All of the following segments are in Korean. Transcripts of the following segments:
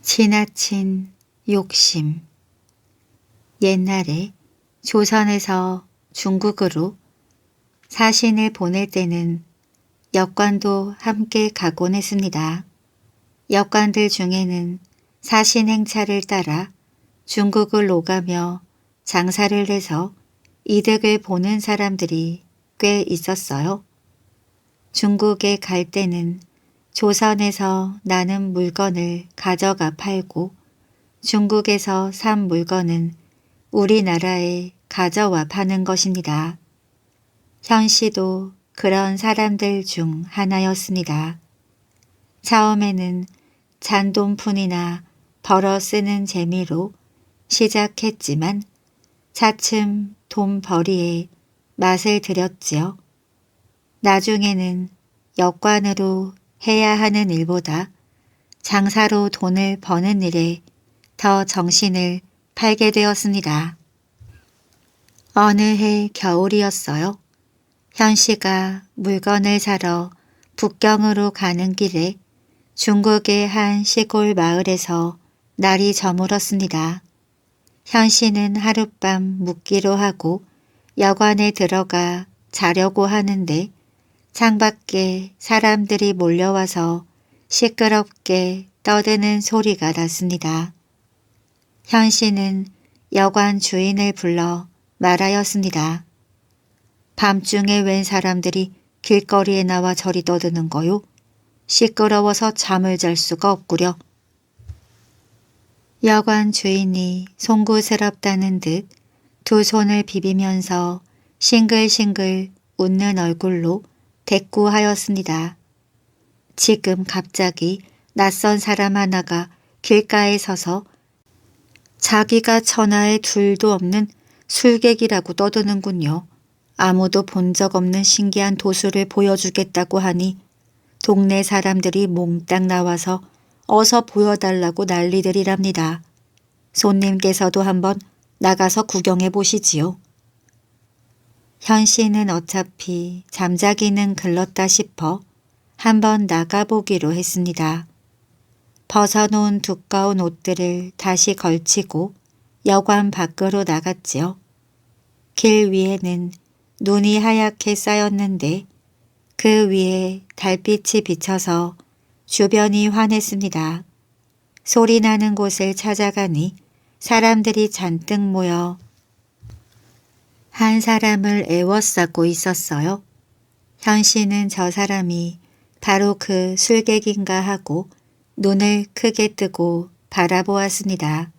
지나친 욕심. 옛날에 조선에서 중국으로 사신을 보낼 때는 역관도 함께 가곤 했습니다. 역관들 중에는 사신 행차를 따라 중국을 오가며 장사를 해서 이득을 보는 사람들이 꽤 있었어요. 중국에 갈 때는 조선에서 나는 물건을 가져가 팔고 중국에서 산 물건은 우리나라에 가져와 파는 것입니다. 현 씨도 그런 사람들 중 하나였습니다. 처음에는 잔돈푼이나 벌어 쓰는 재미로 시작했지만 차츰 돈벌이에 맛을 들였지요. 나중에는 역관으로 해야 하는 일보다 장사로 돈을 버는 일에 더 정신을 팔게 되었습니다. 어느 해 겨울이었어요. 현 씨가 물건을 사러 북경으로 가는 길에 중국의 한 시골 마을에서 날이 저물었습니다. 현 씨는 하룻밤 묵기로 하고 여관에 들어가 자려고 하는데 창밖에 사람들이 몰려와서 시끄럽게 떠드는 소리가 났습니다. 현 씨는 여관 주인을 불러 말하였습니다. 밤중에 웬 사람들이 길거리에 나와 저리 떠드는 거요? 시끄러워서 잠을 잘 수가 없구려. 여관 주인이 송구스럽다는 듯 두 손을 비비면서 싱글싱글 웃는 얼굴로 대꾸하였습니다. 지금 갑자기 낯선 사람 하나가 길가에 서서 자기가 천하에 둘도 없는 술객이라고 떠드는군요. 아무도 본 적 없는 신기한 도수를 보여주겠다고 하니 동네 사람들이 몽땅 나와서 어서 보여달라고 난리들이랍니다. 손님께서도 한번 나가서 구경해 보시지요. 현 씨는 어차피 잠자기는 글렀다 싶어 한번 나가보기로 했습니다. 벗어놓은 두꺼운 옷들을 다시 걸치고 여관 밖으로 나갔지요. 길 위에는 눈이 하얗게 쌓였는데 그 위에 달빛이 비쳐서 주변이 환했습니다. 소리나는 곳을 찾아가니 사람들이 잔뜩 모여 한 사람을 애워싸고 있었어요. 현 씨는 저 사람이 바로 그 술객인가 하고 눈을 크게 뜨고 바라보았습니다.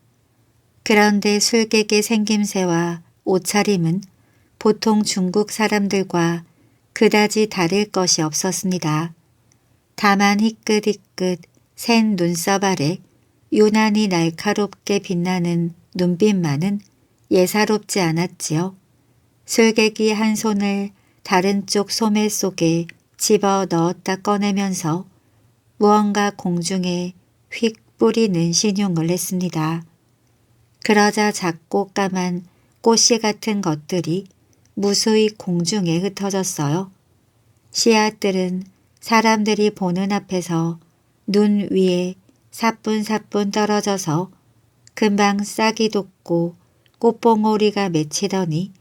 그런데 술객의 생김새와 옷차림은 보통 중국 사람들과 그다지 다를 것이 없었습니다. 다만 희끗희끗 센 눈썹 아래 유난히 날카롭게 빛나는 눈빛만은 예사롭지 않았지요. 술객이 한 손을 다른 쪽 소매 속에 집어 넣었다 꺼내면서 무언가 공중에 휙 뿌리는 신용을 했습니다. 그러자 작고 까만 꽃씨 같은 것들이 무수히 공중에 흩어졌어요. 씨앗들은 사람들이 보는 앞에서 눈 위에 사뿐사뿐 떨어져서 금방 싹이 돋고 꽃봉오리가 맺히더니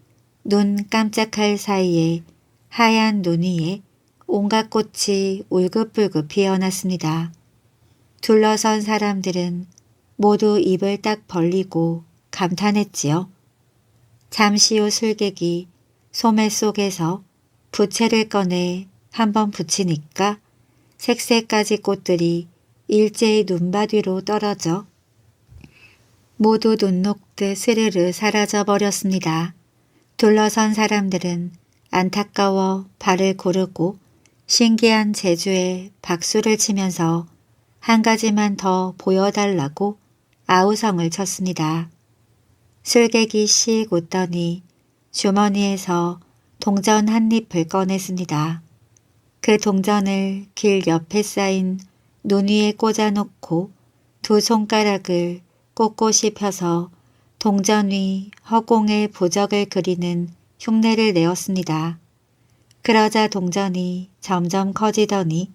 눈 깜짝할 사이에 하얀 눈 위에 온갖 꽃이 울긋불긋 피어났습니다. 둘러선 사람들은 모두 입을 딱 벌리고 감탄했지요. 잠시 후 술객이 소매 속에서 부채를 꺼내 한번 붙이니까 색색까지 꽃들이 일제히 눈밭 위로 떨어져 모두 눈 녹듯 스르르 사라져 버렸습니다. 둘러선 사람들은 안타까워 발을 고르고 신기한 재주에 박수를 치면서 한 가지만 더 보여달라고 아우성을 쳤습니다. 술객이 씩 웃더니 주머니에서 동전 한 잎을 꺼냈습니다. 그 동전을 길 옆에 쌓인 눈 위에 꽂아놓고 두 손가락을 꼿꼿이 펴서 동전 위 허공에 부적을 그리는 흉내를 내었습니다. 그러자 동전이 점점 커지더니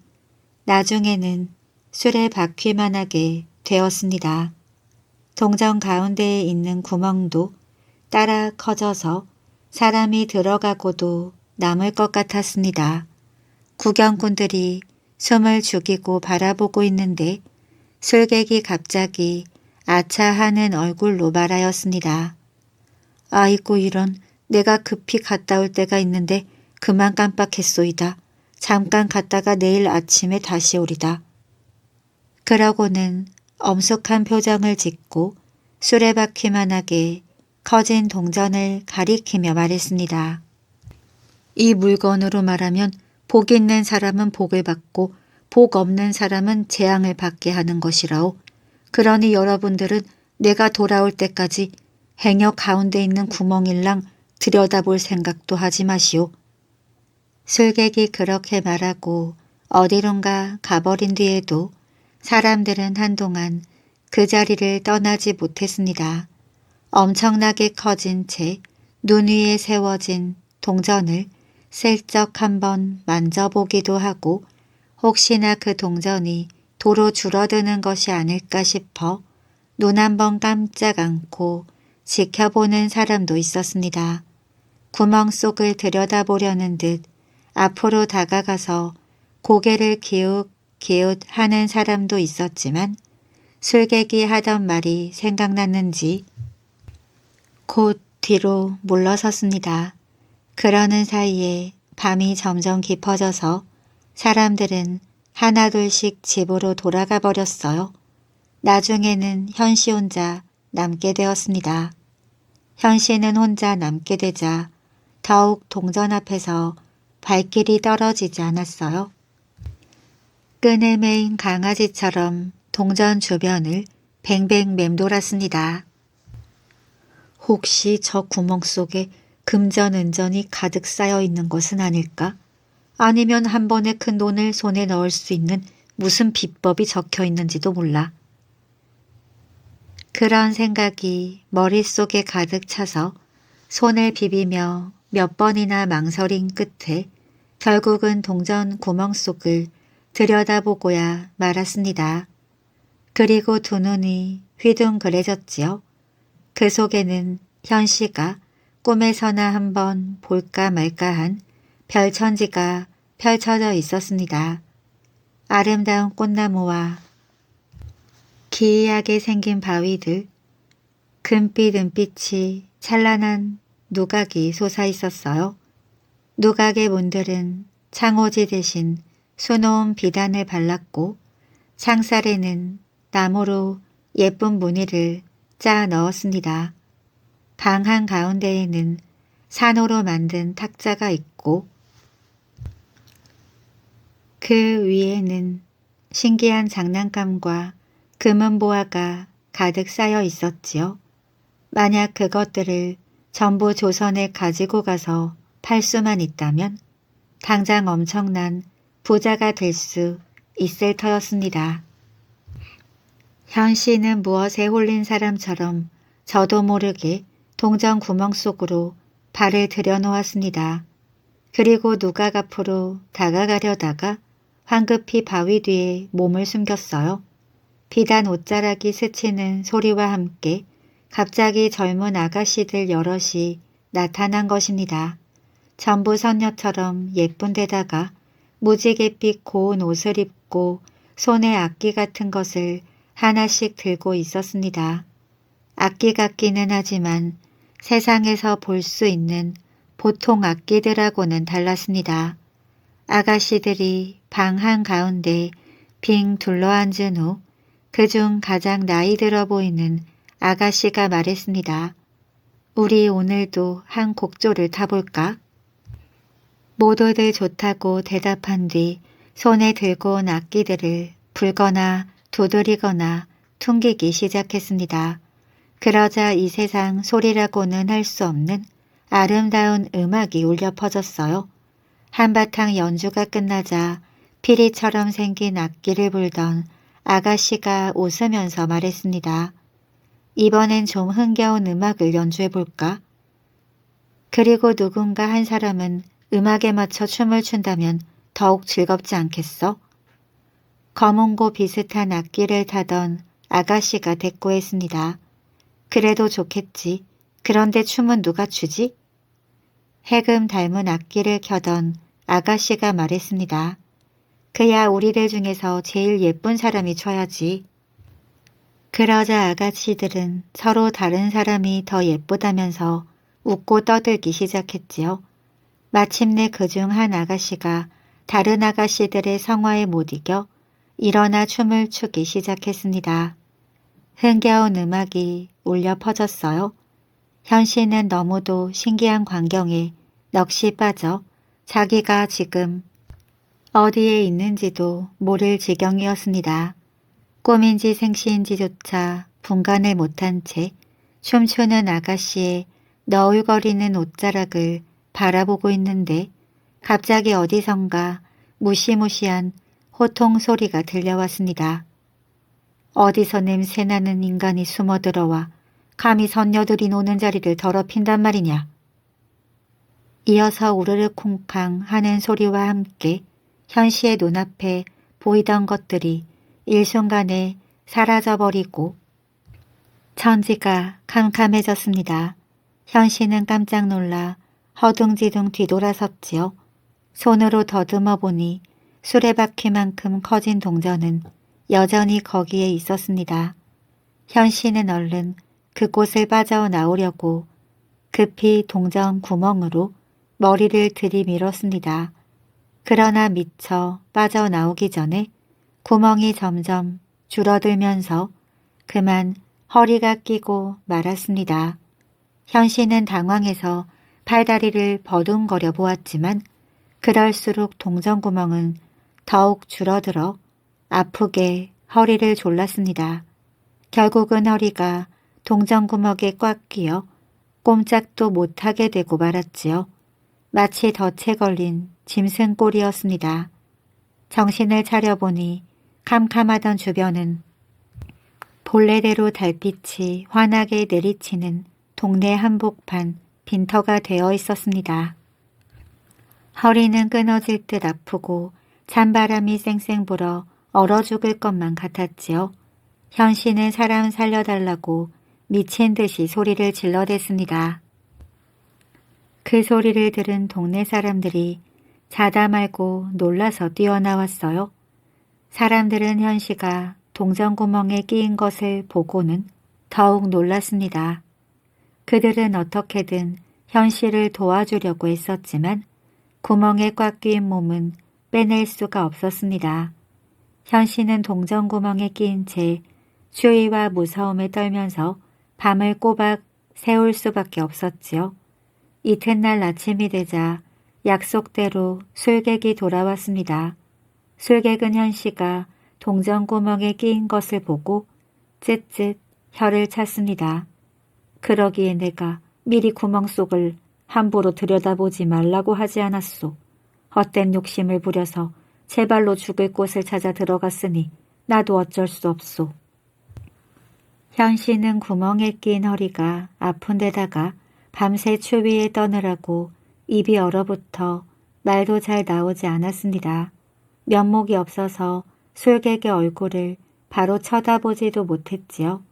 나중에는 술에 바퀴만하게 되었습니다. 동전 가운데에 있는 구멍도 따라 커져서 사람이 들어가고도 남을 것 같았습니다. 구경꾼들이 숨을 죽이고 바라보고 있는데 술객이 갑자기 아차하는 얼굴로 말하였습니다. 아이고 이런, 내가 급히 갔다 올 때가 있는데 그만 깜빡했소이다. 잠깐 갔다가 내일 아침에 다시 오리다. 그러고는 엄숙한 표정을 짓고 수레바퀴만하게 커진 동전을 가리키며 말했습니다. 이 물건으로 말하면 복 있는 사람은 복을 받고 복 없는 사람은 재앙을 받게 하는 것이라오. 그러니 여러분들은 내가 돌아올 때까지 행여 가운데 있는 구멍일랑 들여다볼 생각도 하지 마시오. 술객이 그렇게 말하고 어디론가 가버린 뒤에도 사람들은 한동안 그 자리를 떠나지 못했습니다. 엄청나게 커진 채 눈 위에 세워진 동전을 슬쩍 한번 만져보기도 하고 혹시나 그 동전이 도로 줄어드는 것이 아닐까 싶어 눈 한번 깜짝 않고 지켜보는 사람도 있었습니다. 구멍 속을 들여다보려는 듯 앞으로 다가가서 고개를 기웃기웃 하는 사람도 있었지만 술객이 하던 말이 생각났는지 곧 뒤로 물러섰습니다. 그러는 사이에 밤이 점점 깊어져서 사람들은 하나둘씩 집으로 돌아가 버렸어요. 나중에는 현씨 혼자 남게 되었습니다. 현씨는 혼자 남게 되자 더욱 동전 앞에서 발길이 떨어지지 않았어요. 끈에 매인 강아지처럼 동전 주변을 뱅뱅 맴돌았습니다. 혹시 저 구멍 속에 금전 은전이 가득 쌓여 있는 것은 아닐까? 아니면 한 번에 큰 돈을 손에 넣을 수 있는 무슨 비법이 적혀 있는지도 몰라. 그런 생각이 머릿속에 가득 차서 손을 비비며 몇 번이나 망설인 끝에 결국은 동전 구멍 속을 들여다보고야 말았습니다. 그리고 두 눈이 휘둥그레졌지요. 그 속에는 현씨가 꿈에서나 한번 볼까 말까한 별천지가 펼쳐져 있었습니다. 아름다운 꽃나무와 기이하게 생긴 바위들, 금빛 은빛이 찬란한 누각이 솟아 있었어요. 누각의 문들은 창호지 대신 수놓은 비단을 발랐고 창살에는 나무로 예쁜 무늬를 짜 넣었습니다. 방 한가운데에는 산호로 만든 탁자가 있고 그 위에는 신기한 장난감과 금은보화가 가득 쌓여 있었지요. 만약 그것들을 전부 조선에 가지고 가서 팔 수만 있다면 당장 엄청난 부자가 될 수 있을 터였습니다. 현씨는 무엇에 홀린 사람처럼 저도 모르게 동전 구멍 속으로 발을 들여놓았습니다. 그리고 누각 앞으로 다가가려다가 황급히 바위 뒤에 몸을 숨겼어요. 비단 옷자락이 스치는 소리와 함께 갑자기 젊은 아가씨들 여럿이 나타난 것입니다. 전부 선녀처럼 예쁜 데다가 무지갯빛 고운 옷을 입고 손에 악기 같은 것을 하나씩 들고 있었습니다. 악기 같기는 하지만 세상에서 볼 수 있는 보통 악기들하고는 달랐습니다. 아가씨들이 방 한가운데 빙 둘러앉은 후 그중 가장 나이 들어 보이는 아가씨가 말했습니다. 우리 오늘도 한 곡조를 타볼까? 모두들 좋다고 대답한 뒤 손에 들고 온 악기들을 불거나 두드리거나 퉁기기 시작했습니다. 그러자 이 세상 소리라고는 할 수 없는 아름다운 음악이 울려 퍼졌어요. 한바탕 연주가 끝나자 피리처럼 생긴 악기를 불던 아가씨가 웃으면서 말했습니다. 이번엔 좀 흥겨운 음악을 연주해볼까? 그리고 누군가 한 사람은 음악에 맞춰 춤을 춘다면 더욱 즐겁지 않겠어? 검은고 비슷한 악기를 타던 아가씨가 대꾸했습니다. 그래도 좋겠지. 그런데 춤은 누가 추지? 해금 닮은 악기를 켜던 아가씨가 말했습니다. 그야 우리들 중에서 제일 예쁜 사람이 춰야지. 그러자 아가씨들은 서로 다른 사람이 더 예쁘다면서 웃고 떠들기 시작했지요. 마침내 그중 한 아가씨가 다른 아가씨들의 성화에 못 이겨 일어나 춤을 추기 시작했습니다. 흥겨운 음악이 울려 퍼졌어요. 현씨는 너무도 신기한 광경에 넋이 빠져 자기가 지금 어디에 있는지도 모를 지경이었습니다. 꿈인지 생시인지조차 분간을 못한 채 춤추는 아가씨의 너울거리는 옷자락을 바라보고 있는데 갑자기 어디선가 무시무시한 호통 소리가 들려왔습니다. 어디서 냄새나는 인간이 숨어들어와 감히 선녀들이 노는 자리를 더럽힌단 말이냐. 이어서 우르르 쿵쾅 하는 소리와 함께 현씨의 눈앞에 보이던 것들이 일순간에 사라져버리고 천지가 캄캄해졌습니다. 현씨는 깜짝 놀라 허둥지둥 뒤돌아섰지요. 손으로 더듬어 보니 수레바퀴만큼 커진 동전은 여전히 거기에 있었습니다. 현씨는 얼른 그곳을 빠져나오려고 급히 동전 구멍으로 머리를 들이밀었습니다. 그러나 미처 빠져나오기 전에 구멍이 점점 줄어들면서 그만 허리가 끼고 말았습니다. 현씨는 당황해서 팔다리를 버둥거려 보았지만 그럴수록 동전구멍은 더욱 줄어들어 아프게 허리를 졸랐습니다. 결국은 허리가 동전구멍에 꽉 끼어 꼼짝도 못하게 되고 말았지요. 마치 덫에 걸린 짐승꼴이었습니다. 정신을 차려보니 캄캄하던 주변은 본래대로 달빛이 환하게 내리치는 동네 한복판 빈터가 되어 있었습니다. 허리는 끊어질 듯 아프고 찬바람이 쌩쌩 불어 얼어 죽을 것만 같았지요. 현씨는 사람 살려달라고 미친 듯이 소리를 질러댔습니다. 그 소리를 들은 동네 사람들이 자다 말고 놀라서 뛰어나왔어요. 사람들은 현씨가 동전구멍에 끼인 것을 보고는 더욱 놀랐습니다. 그들은 어떻게든 현씨를 도와주려고 했었지만 구멍에 꽉 끼인 몸은 빼낼 수가 없었습니다. 현씨는 동전구멍에 끼인 채 추위와 무서움에 떨면서 밤을 꼬박 새울 수밖에 없었지요. 이튿날 아침이 되자 약속대로 술객이 돌아왔습니다. 술객은 현씨가 동전구멍에 끼인 것을 보고 쯧쯧 혀를 찼습니다. 그러기에 내가 미리 구멍 속을 함부로 들여다보지 말라고 하지 않았소. 헛된 욕심을 부려서 제 발로 죽을 곳을 찾아 들어갔으니 나도 어쩔 수 없소. 현씨는 구멍에 낀 허리가 아픈 데다가 밤새 추위에 떠느라고 입이 얼어붙어 말도 잘 나오지 않았습니다. 면목이 없어서 술객의 얼굴을 바로 쳐다보지도 못했지요.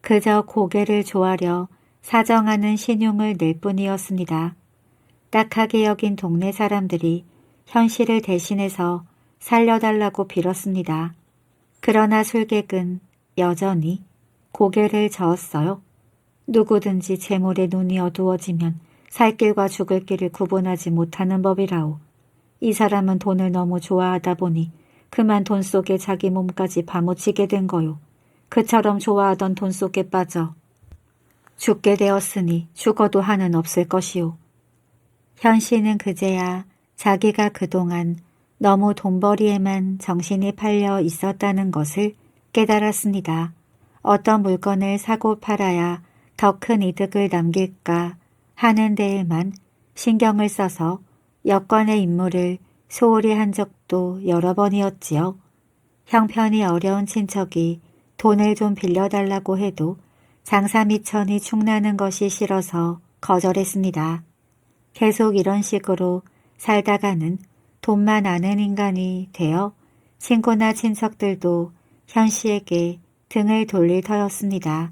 그저 고개를 조아려 사정하는 신용을 낼 뿐이었습니다. 딱하게 여긴 동네 사람들이 현씨를 대신해서 살려달라고 빌었습니다. 그러나 술객은 여전히 고개를 저었어요. 누구든지 재물에 눈이 어두워지면 살 길과 죽을 길을 구분하지 못하는 법이라오. 이 사람은 돈을 너무 좋아하다 보니 그만 돈 속에 자기 몸까지 파묻히게 된 거요. 그처럼 좋아하던 돈 속에 빠져 죽게 되었으니 죽어도 한은 없을 것이오. 현씨는 그제야 자기가 그동안 너무 돈벌이에만 정신이 팔려 있었다는 것을 깨달았습니다. 어떤 물건을 사고 팔아야 더 큰 이득을 남길까 하는 데에만 신경을 써서 여권의 임무를 소홀히 한 적도 여러 번이었지요. 형편이 어려운 친척이 돈을 좀 빌려달라고 해도 장사미천이 축나는 것이 싫어서 거절했습니다. 계속 이런 식으로 살다가는 돈만 아는 인간이 되어 친구나 친척들도 현씨에게 등을 돌릴 터였습니다.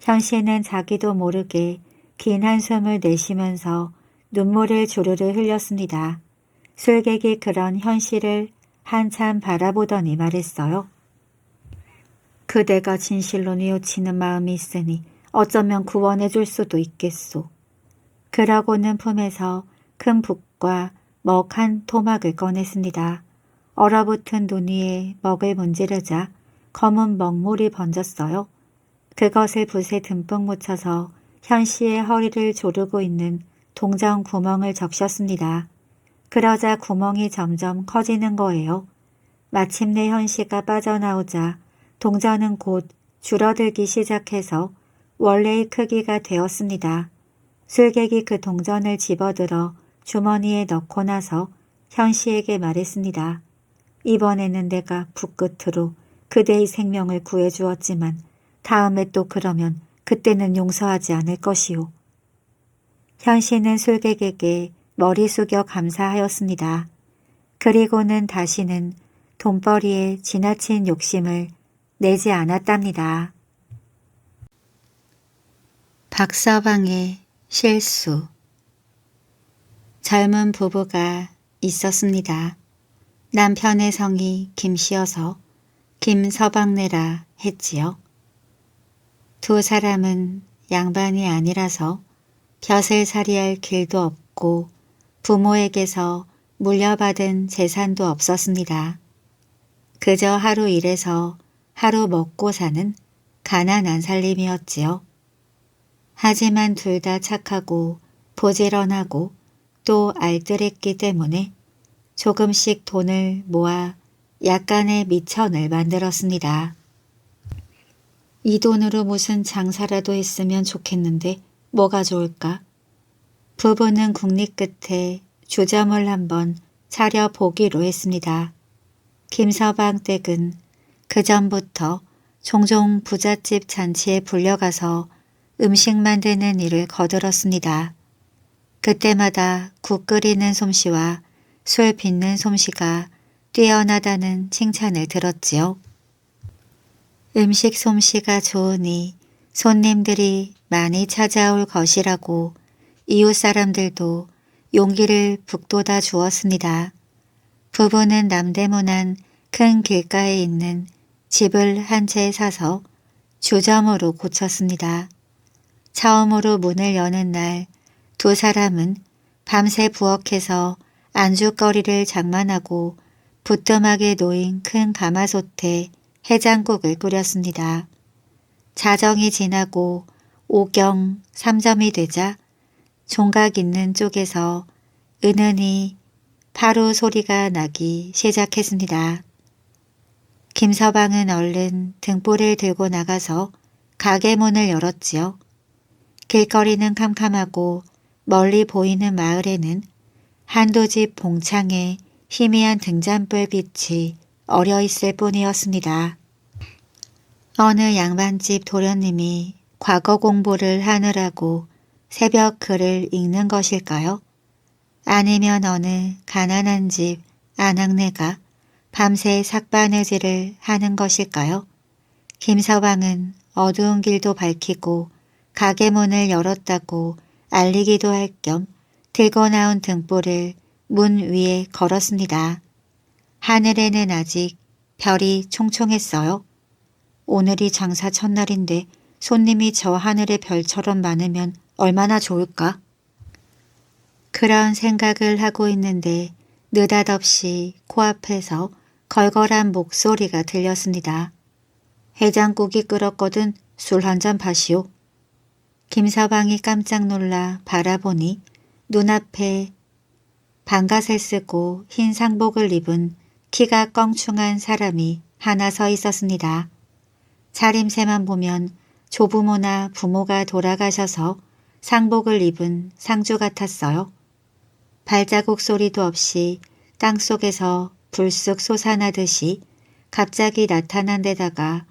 현 씨는 자기도 모르게 긴 한숨을 내쉬면서 눈물을 주르르 흘렸습니다. 술객이 그런 현 씨를 한참 바라보더니 말했어요. 그대가 진실로 뉘우치는 마음이 있으니 어쩌면 구원해 줄 수도 있겠소. 그러고는 품에서 큰 붓과 먹 한 토막을 꺼냈습니다. 얼어붙은 눈 위에 먹을 문지르자 검은 먹물이 번졌어요. 그것을 붓에 듬뿍 묻혀서 현 씨의 허리를 조르고 있는 동전 구멍을 적셨습니다. 그러자 구멍이 점점 커지는 거예요. 마침내 현 씨가 빠져나오자 동전은 곧 줄어들기 시작해서 원래의 크기가 되었습니다. 술객이 그 동전을 집어들어 주머니에 넣고 나서 현 씨에게 말했습니다. 이번에는 내가 붓끝으로 그대의 생명을 구해주었지만 다음에 또 그러면 그때는 용서하지 않을 것이오. 현 씨는 술객에게 머리 숙여 감사하였습니다. 그리고는 다시는 돈벌이에 지나친 욕심을 내지 않았답니다. 박서방의 실수. 젊은 부부가 있었습니다. 남편의 성이 김씨여서 김서방네라 했지요. 두 사람은 양반이 아니라서 벼슬살이할 길도 없고 부모에게서 물려받은 재산도 없었습니다. 그저 하루 일해서 하루 먹고 사는 가난한 살림이었지요. 하지만 둘 다 착하고 부지런하고 또 알뜰했기 때문에 조금씩 돈을 모아 약간의 미천을 만들었습니다. 이 돈으로 무슨 장사라도 했으면 좋겠는데 뭐가 좋을까? 부부는 국리 끝에 주점을 한번 차려보기로 했습니다. 김서방 댁은 그전부터 종종 부잣집 잔치에 불려가서 음식 만드는 일을 거들었습니다. 그때마다 국 끓이는 솜씨와 술 빚는 솜씨가 뛰어나다는 칭찬을 들었지요. 음식 솜씨가 좋으니 손님들이 많이 찾아올 것이라고 이웃 사람들도 용기를 북돋아 주었습니다. 부부는 남대문안 큰 길가에 있는 집을 한 채 사서 주점으로 고쳤습니다. 처음으로 문을 여는 날 두 사람은 밤새 부엌에서 안주거리를 장만하고 부뚜막에 놓인 큰 가마솥에 해장국을 끓였습니다. 자정이 지나고 오경 3점이 되자 종각 있는 쪽에서 은은히 파루 소리가 나기 시작했습니다. 김서방은 얼른 등불을 들고 나가서 가게 문을 열었지요. 길거리는 캄캄하고 멀리 보이는 마을에는 한두 집 봉창에 희미한 등잔불 빛이 어려 있을 뿐이었습니다. 어느 양반집 도련님이 과거 공부를 하느라고 새벽 글을 읽는 것일까요? 아니면 어느 가난한 집 아낙네가 밤새 삭바느질을 하는 것일까요? 김서방은 어두운 길도 밝히고 가게 문을 열었다고 알리기도 할 겸 들고 나온 등불을 문 위에 걸었습니다. 하늘에는 아직 별이 총총했어요. 오늘이 장사 첫날인데 손님이 저 하늘의 별처럼 많으면 얼마나 좋을까? 그런 생각을 하고 있는데 느닷없이 코앞에서 걸걸한 목소리가 들렸습니다. 해장국이 끓었거든 술 한 잔 파시오. 김서방이 깜짝 놀라 바라보니 눈앞에 반갓을 쓰고 흰 상복을 입은 키가 껑충한 사람이 하나 서 있었습니다. 차림새만 보면 조부모나 부모가 돌아가셔서 상복을 입은 상주 같았어요. 발자국 소리도 없이 땅속에서 불쑥 솟아나듯이 갑자기 나타난 데다가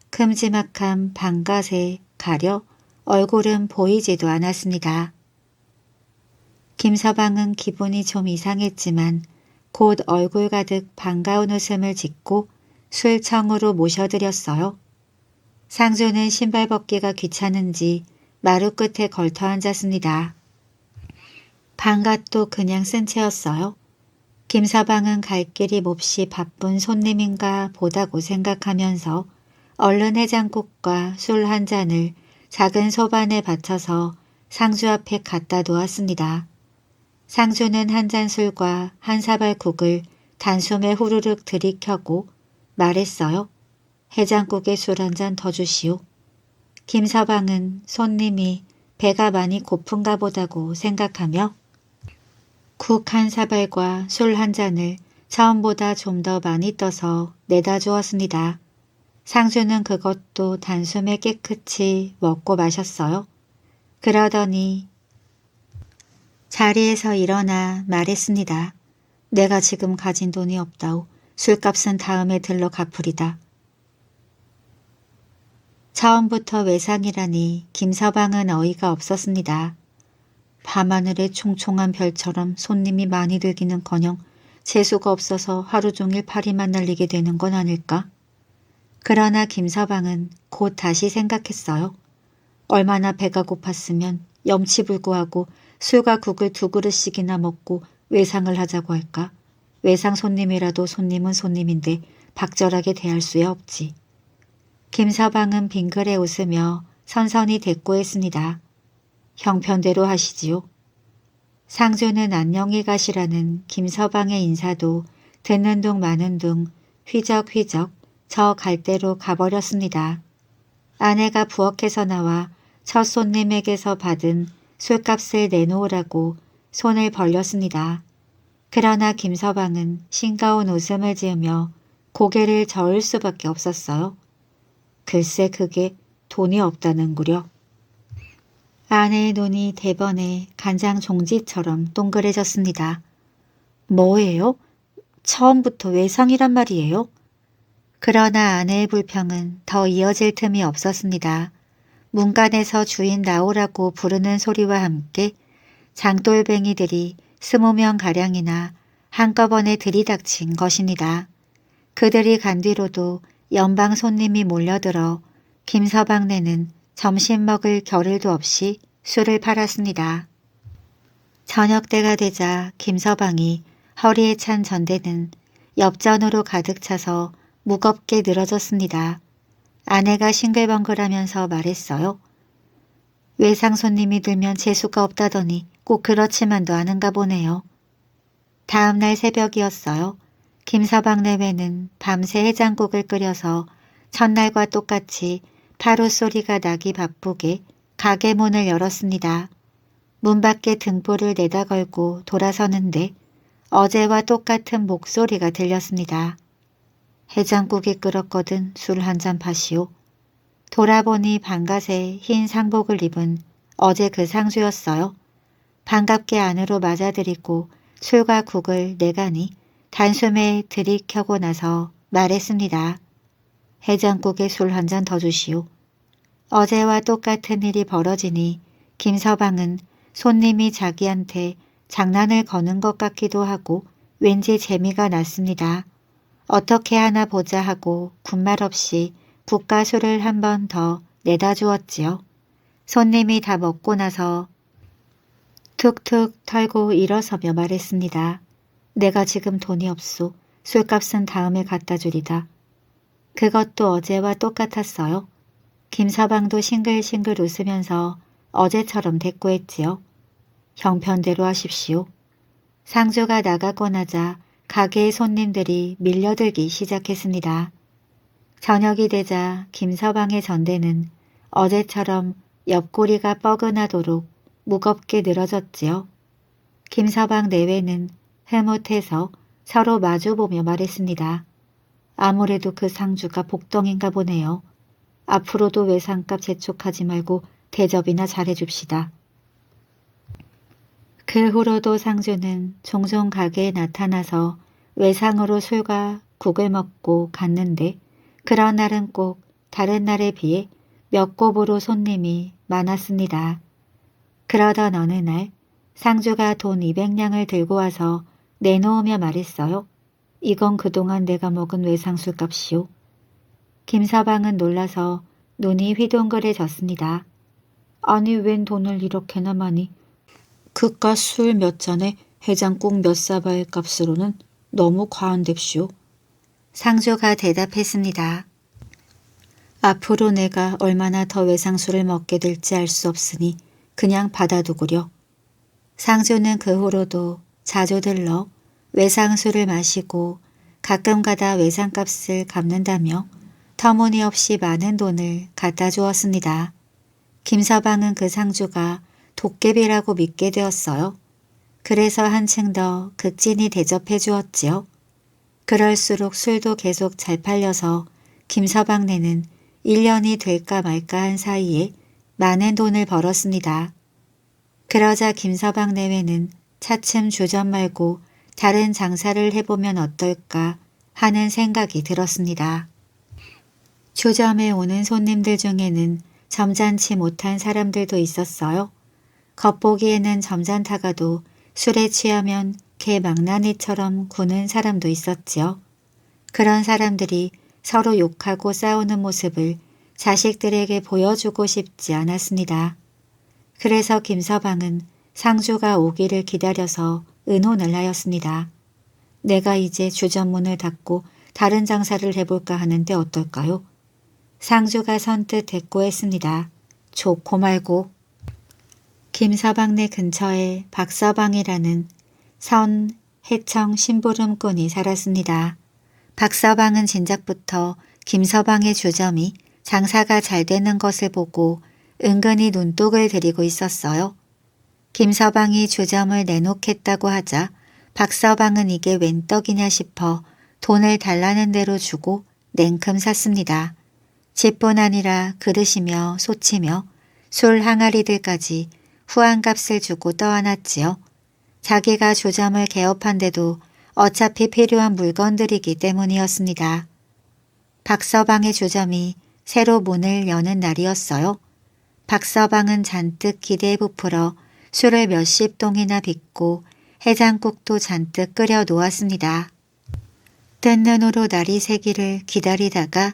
큼지막한 반갓에 가려 얼굴은 보이지도 않았습니다. 김서방은 기분이 좀 이상했지만 곧 얼굴 가득 반가운 웃음을 짓고 술청으로 모셔드렸어요. 상주는 신발 벗기가 귀찮은지 마루 끝에 걸터 앉았습니다. 반갓도 그냥 쓴 채였어요. 김서방은 갈 길이 몹시 바쁜 손님인가 보다고 생각하면서 얼른 해장국과 술 한 잔을 작은 소반에 받쳐서 상주 앞에 갖다 놓았습니다. 상주는 한 잔 술과 한 사발 국을 단숨에 후루룩 들이켜고 말했어요. 해장국에 술 한 잔 더 주시오. 김서방은 손님이 배가 많이 고픈가 보다고 생각하며 국 한 사발과 술 한 잔을 처음보다 좀 더 많이 떠서 내다 주었습니다. 상주는 그것도 단숨에 깨끗이 먹고 마셨어요. 그러더니 자리에서 일어나 말했습니다. 내가 지금 가진 돈이 없다오. 술값은 다음에 들러 갚으리다. 처음부터 외상이라니 김서방은 어이가 없었습니다. 밤하늘의 총총한 별처럼 손님이 많이 들기는커녕 재수가 없어서 하루 종일 파리만 날리게 되는 건 아닐까? 그러나 김서방은 곧 다시 생각했어요. 얼마나 배가 고팠으면 염치불구하고 술과 국을 2그릇씩이나 먹고 외상을 하자고 할까? 외상 손님이라도 손님은 손님인데 박절하게 대할 수야 없지. 김서방은 빙그레 웃으며 선선히 대꾸했습니다. 형편대로 하시지요. 상주는 안녕히 가시라는 김서방의 인사도 듣는 둥 마는 둥 휘적휘적 저 갈대로 가버렸습니다. 아내가 부엌에서 나와 첫 손님에게서 받은 술값을 내놓으라고 손을 벌렸습니다. 그러나 김서방은 싱거운 웃음을 지으며 고개를 저을 수밖에 없었어요. 글쎄 그게 돈이 없다는구려. 아내의 눈이 대번에 간장 종지처럼 동그래졌습니다. 뭐예요? 처음부터 외상이란 말이에요? 그러나 아내의 불평은 더 이어질 틈이 없었습니다. 문간에서 주인 나오라고 부르는 소리와 함께 장돌뱅이들이 20명가량이나 한꺼번에 들이닥친 것입니다. 그들이 간 뒤로도 연방 손님이 몰려들어 김서방네는 점심 먹을 겨를도 없이 술을 팔았습니다. 저녁때가 되자 김서방이 허리에 찬 전대는 엽전으로 가득 차서 무겁게 늘어졌습니다. 아내가 싱글벙글하면서 말했어요. 외상 손님이 들면 재수가 없다더니 꼭 그렇지만도 않은가 보네요. 다음 날 새벽이었어요. 김서방 내외는 밤새 해장국을 끓여서 첫날과 똑같이 파로 소리가 나기 바쁘게 가게 문을 열었습니다. 문 밖에 등불을 내다 걸고 돌아서는데 어제와 똑같은 목소리가 들렸습니다. 해장국이 끓었거든 술 한 잔 파시오. 돌아보니 반갓에 흰 상복을 입은 어제 그 상주였어요. 반갑게 안으로 맞아들이고 술과 국을 내가니 단숨에 들이켜고 나서 말했습니다. 해장국에 술 한 잔 더 주시오. 어제와 똑같은 일이 벌어지니 김서방은 손님이 자기한테 장난을 거는 것 같기도 하고 왠지 재미가 났습니다. 어떻게 하나 보자 하고 군말 없이 국과 술을 한 번 더 내다 주었지요. 손님이 다 먹고 나서 툭툭 털고 일어서며 말했습니다. 내가 지금 돈이 없소. 술값은 다음에 갖다 주리다. 그것도 어제와 똑같았어요. 김서방도 싱글싱글 웃으면서 어제처럼 대꾸했지요. 형편대로 하십시오. 상주가 나가고 나자 가게의 손님들이 밀려들기 시작했습니다. 저녁이 되자 김서방의 전대는 어제처럼 옆구리가 뻐근하도록 무겁게 늘어졌지요. 김서방 내외는 흐뭇해서 서로 마주보며 말했습니다. 아무래도 그 상주가 복덩인가 보네요. 앞으로도 외상값 재촉하지 말고 대접이나 잘해줍시다. 그 후로도 상주는 종종 가게에 나타나서 외상으로 술과 국을 먹고 갔는데 그런 날은 꼭 다른 날에 비해 몇 곱으로 손님이 많았습니다. 그러던 어느 날 상주가 돈 200냥을 들고 와서 내놓으며 말했어요. 이건 그동안 내가 먹은 외상술 값이오. 김서방은 놀라서 눈이 휘둥그레졌습니다. 아니 웬 돈을 이렇게나 많이. 그깟 술 몇 잔에 해장국 몇 사발 값으로는 너무 과한뎁쇼. 상조가 대답했습니다. 앞으로 내가 얼마나 더 외상술을 먹게 될지 알 수 없으니 그냥 받아두구려. 상조는 그 후로도 자주 들러 외상술을 마시고 가끔 가다 외상값을 갚는다며 터무니없이 많은 돈을 갖다 주었습니다. 김서방은 그 상주가 도깨비라고 믿게 되었어요. 그래서 한층 더 극진히 대접해 주었지요. 그럴수록 술도 계속 잘 팔려서 김서방네는 1년이 될까 말까 한 사이에 많은 돈을 벌었습니다. 그러자 김서방 내외는 차츰 주점 말고 다른 장사를 해보면 어떨까 하는 생각이 들었습니다. 주점에 오는 손님들 중에는 점잖지 못한 사람들도 있었어요. 겉보기에는 점잖다가도 술에 취하면 개 망나니처럼 구는 사람도 있었지요. 그런 사람들이 서로 욕하고 싸우는 모습을 자식들에게 보여주고 싶지 않았습니다. 그래서 김서방은 상주가 오기를 기다려서 의논을 하였습니다. 내가 이제 주점 문을 닫고 다른 장사를 해볼까 하는데 어떨까요? 상주가 선뜻 대꾸했습니다. 좋고 말고. 김서방네 근처에 박서방이라는 선 해청 심부름꾼이 살았습니다. 박서방은 진작부터 김서방의 주점이 장사가 잘 되는 것을 보고 은근히 눈독을 들이고 있었어요. 김서방이 주점을 내놓겠다고 하자 박서방은 이게 웬 떡이냐 싶어 돈을 달라는 대로 주고 냉큼 샀습니다. 집뿐 아니라 그릇이며 소치며 술 항아리들까지 후한값을 주고 떠안았지요. 자기가 주점을 개업한데도 어차피 필요한 물건들이기 때문이었습니다. 박서방의 주점이 새로 문을 여는 날이었어요. 박서방은 잔뜩 기대에 부풀어 술을 몇십 동이나 빚고 해장국도 잔뜩 끓여 놓았습니다. 뜬 눈으로 날이 새기를 기다리다가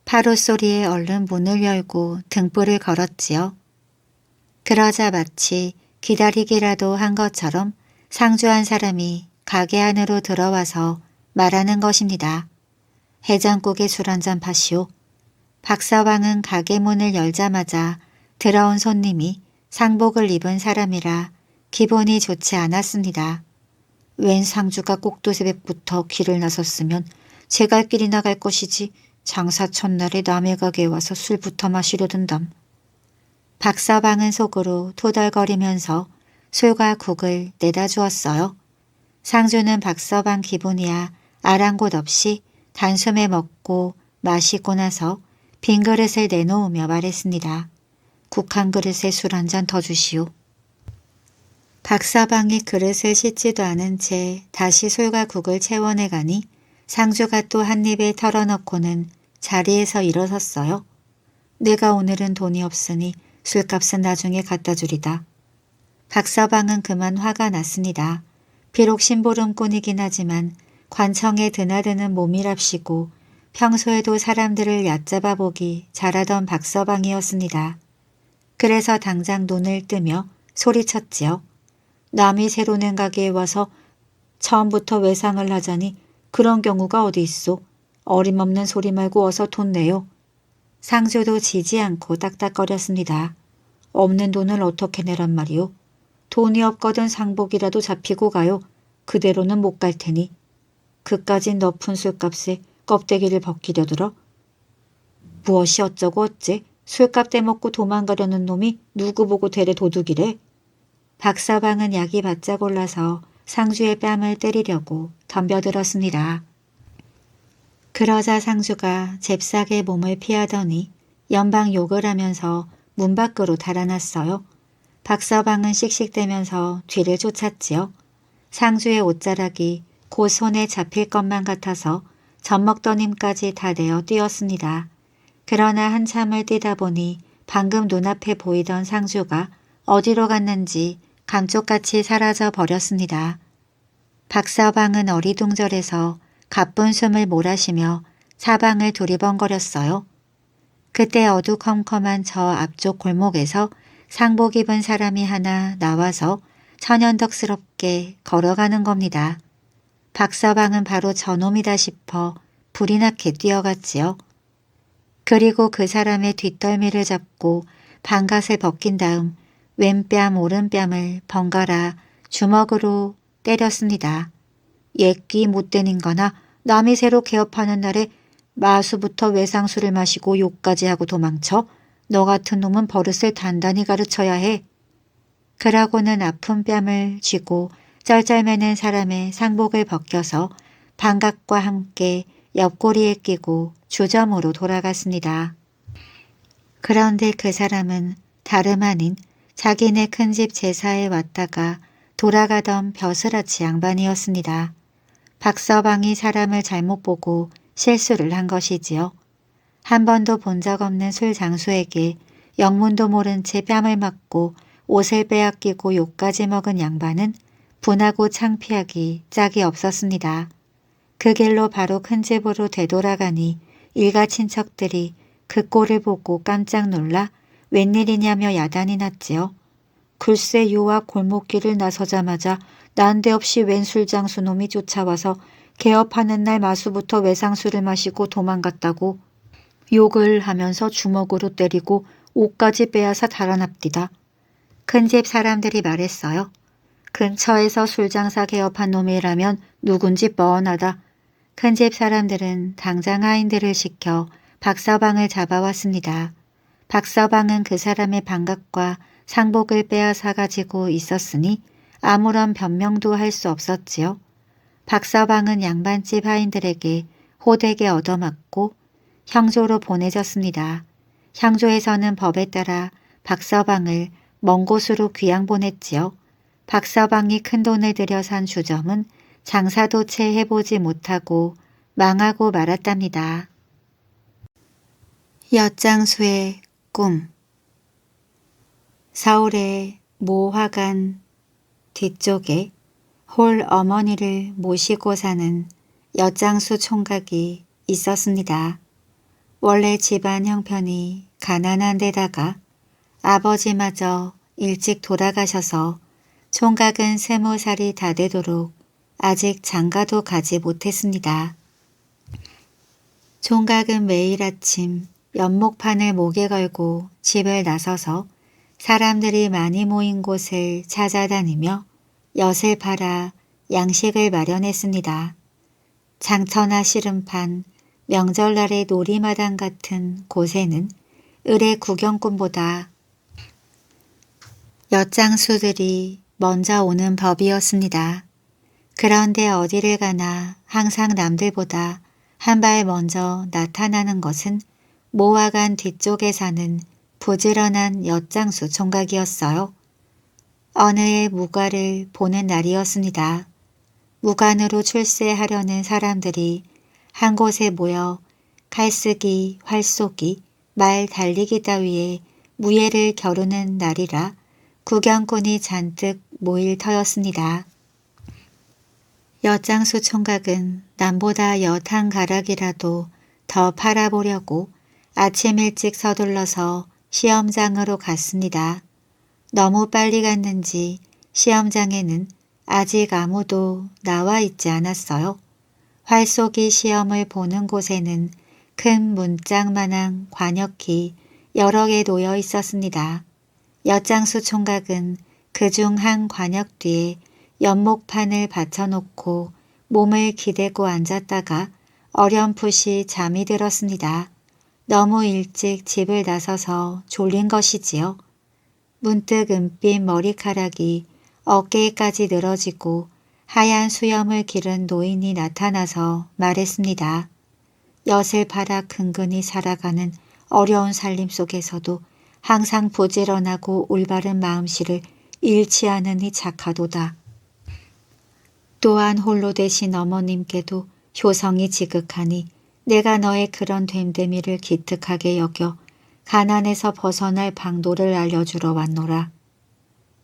파도 소리에 얼른 문을 열고 등불을 걸었지요. 그러자 마치 기다리기라도 한 것처럼 상주한 사람이 가게 안으로 들어와서 말하는 것입니다. 해장국에 술 한잔 파시오. 박서방은 가게 문을 열자마자 들어온 손님이 상복을 입은 사람이라 기분이 좋지 않았습니다. 웬 상주가 꼭두새벽부터 길을 나섰으면 제 갈 길이 나갈 것이지 장사 첫날에 남의 가게에 와서 술부터 마시려든담. 박서방은 속으로 토덜거리면서 술과 국을 내다 주었어요. 상주는 박서방 기분이야 아랑곳 없이 단숨에 먹고 마시고 나서 빈 그릇을 내놓으며 말했습니다. 국 한 그릇에 술 한 잔 더 주시오. 박서방이 그릇을 씻지도 않은 채 다시 술과 국을 채워내가니 상주가 또 한 입에 털어넣고는 자리에서 일어섰어요. 내가 오늘은 돈이 없으니 술값은 나중에 갖다 주리다. 박서방은 그만 화가 났습니다. 비록 심부름꾼이긴 하지만 관청에 드나드는 몸이랍시고 평소에도 사람들을 얕잡아 보기 잘하던 박서방이었습니다. 그래서 당장 눈을 뜨며 소리쳤지요. 남이 새로 낸 가게에 와서 처음부터 외상을 하자니 그런 경우가 어디 있소. 어림없는 소리 말고 어서 돈 내요. 상주도 지지 않고 딱딱거렸습니다. 없는 돈을 어떻게 내란 말이오. 돈이 없거든 상복이라도 잡히고 가요. 그대로는 못 갈 테니. 그까진 높은 술값에 껍데기를 벗기려 들어. 무엇이 어쩌고 어째 술값 떼먹고 도망가려는 놈이 누구 보고 대래 도둑이래. 박서방은 약이 바짝 올라서 상주의 뺨을 때리려고 덤벼들었습니다. 그러자 상주가 잽싸게 몸을 피하더니 연방 욕을 하면서 문 밖으로 달아났어요. 박서방은 씩씩대면서 뒤를 쫓았지요. 상주의 옷자락이 곧 손에 잡힐 것만 같아서 젖먹던 힘까지 다 내어 뛰었습니다. 그러나 한참을 뛰다 보니 방금 눈앞에 보이던 상주가 어디로 갔는지 감쪽같이 사라져 버렸습니다. 박서방은 어리둥절해서 가쁜 숨을 몰아쉬며 사방을 두리번거렸어요. 그때 어두컴컴한 저 앞쪽 골목에서 상복 입은 사람이 하나 나와서 천연덕스럽게 걸어가는 겁니다. 박서방은 바로 저놈이다 싶어 불이 나게 뛰어갔지요. 그리고 그 사람의 뒷덜미를 잡고 반갓을 벗긴 다음 왼뺨 오른뺨을 번갈아 주먹으로 때렸습니다. 예끼 못되는 거나 남이 새로 개업하는 날에 마수부터 외상술을 마시고 욕까지 하고 도망쳐? 너 같은 놈은 버릇을 단단히 가르쳐야 해. 그러고는 아픈 뺨을 쥐고 쩔쩔매는 사람의 상복을 벗겨서 반갑과 함께 옆구리에 끼고 주점으로 돌아갔습니다. 그런데 그 사람은 다름 아닌 자기네 큰집 제사에 왔다가 돌아가던 벼슬아치 양반이었습니다. 박서방이 사람을 잘못 보고 실수를 한 것이지요. 한 번도 본 적 없는 술 장수에게 영문도 모른 채 뺨을 맞고 옷을 빼앗기고 욕까지 먹은 양반은 분하고 창피하기 짝이 없었습니다. 그 길로 바로 큰 집으로 되돌아가니 일가 친척들이 그 꼴을 보고 깜짝 놀라 웬일이냐며 야단이 났지요. 글쎄 요와 골목길을 나서자마자 난데없이 웬 술장수 놈이 쫓아와서 개업하는 날 마수부터 외상술을 마시고 도망갔다고 욕을 하면서 주먹으로 때리고 옷까지 빼앗아 달아납디다. 큰집 사람들이 말했어요. 근처에서 술장사 개업한 놈이라면 누군지 뻔하다. 큰집 사람들은 당장 하인들을 시켜 박서방을 잡아왔습니다. 박서방은 그 사람의 반갑과 상복을 빼앗아 가지고 있었으니 아무런 변명도 할 수 없었지요. 박서방은 양반집 하인들에게 호되게 얻어맞고 형조로 보내졌습니다. 형조에서는 법에 따라 박서방을 먼 곳으로 귀양 보냈지요. 박서방이 큰돈을 들여 산 주점은 장사도 채 해보지 못하고 망하고 말았답니다. 엿장수의 꿈. 서울의 모 화관 뒤쪽에 홀 어머니를 모시고 사는 엿장수 총각이 있었습니다. 원래 집안 형편이 가난한 데다가 아버지마저 일찍 돌아가셔서 총각은 20살이 다 되도록 아직 장가도 가지 못했습니다. 총각은 매일 아침 연목판을 목에 걸고 집을 나서서 사람들이 많이 모인 곳을 찾아다니며 엿을 팔아 양식을 마련했습니다. 장터나 씨름판, 명절날의 놀이마당 같은 곳에는 을의 구경꾼보다 엿장수들이 먼저 오는 법이었습니다. 그런데 어디를 가나 항상 남들보다 한 발 먼저 나타나는 것은 모화관 뒤쪽에 사는 부지런한 엿장수 총각이었어요. 어느 해 무가를 보는 날이었습니다. 무관으로 출세하려는 사람들이 한 곳에 모여 칼쓰기, 활쏘기, 말 달리기 따위에 무예를 겨루는 날이라 구경꾼이 잔뜩 모일 터였습니다. 엿장수 총각은 남보다 엿 한 가락이라도 더 팔아보려고 아침 일찍 서둘러서 시험장으로 갔습니다. 너무 빨리 갔는지 시험장에는 아직 아무도 나와 있지 않았어요. 활쏘기 시험을 보는 곳에는 큰 문짝만한 관역이 여러 개 놓여 있었습니다. 엿장수 총각은 그중 한 관역 뒤에 연목판을 받쳐놓고 몸을 기대고 앉았다가 어렴풋이 잠이 들었습니다. 너무 일찍 집을 나서서 졸린 것이지요. 문득 은빛 머리카락이 어깨에까지 늘어지고 하얀 수염을 기른 노인이 나타나서 말했습니다. 엿을 팔아 근근히 살아가는 어려운 살림 속에서도 항상 부지런하고 올바른 마음씨를 잃지 않으니 착하도다. 또한 홀로 되신 어머님께도 효성이 지극하니 내가 너의 그런 됨됨이를 기특하게 여겨 가난에서 벗어날 방도를 알려주러 왔노라.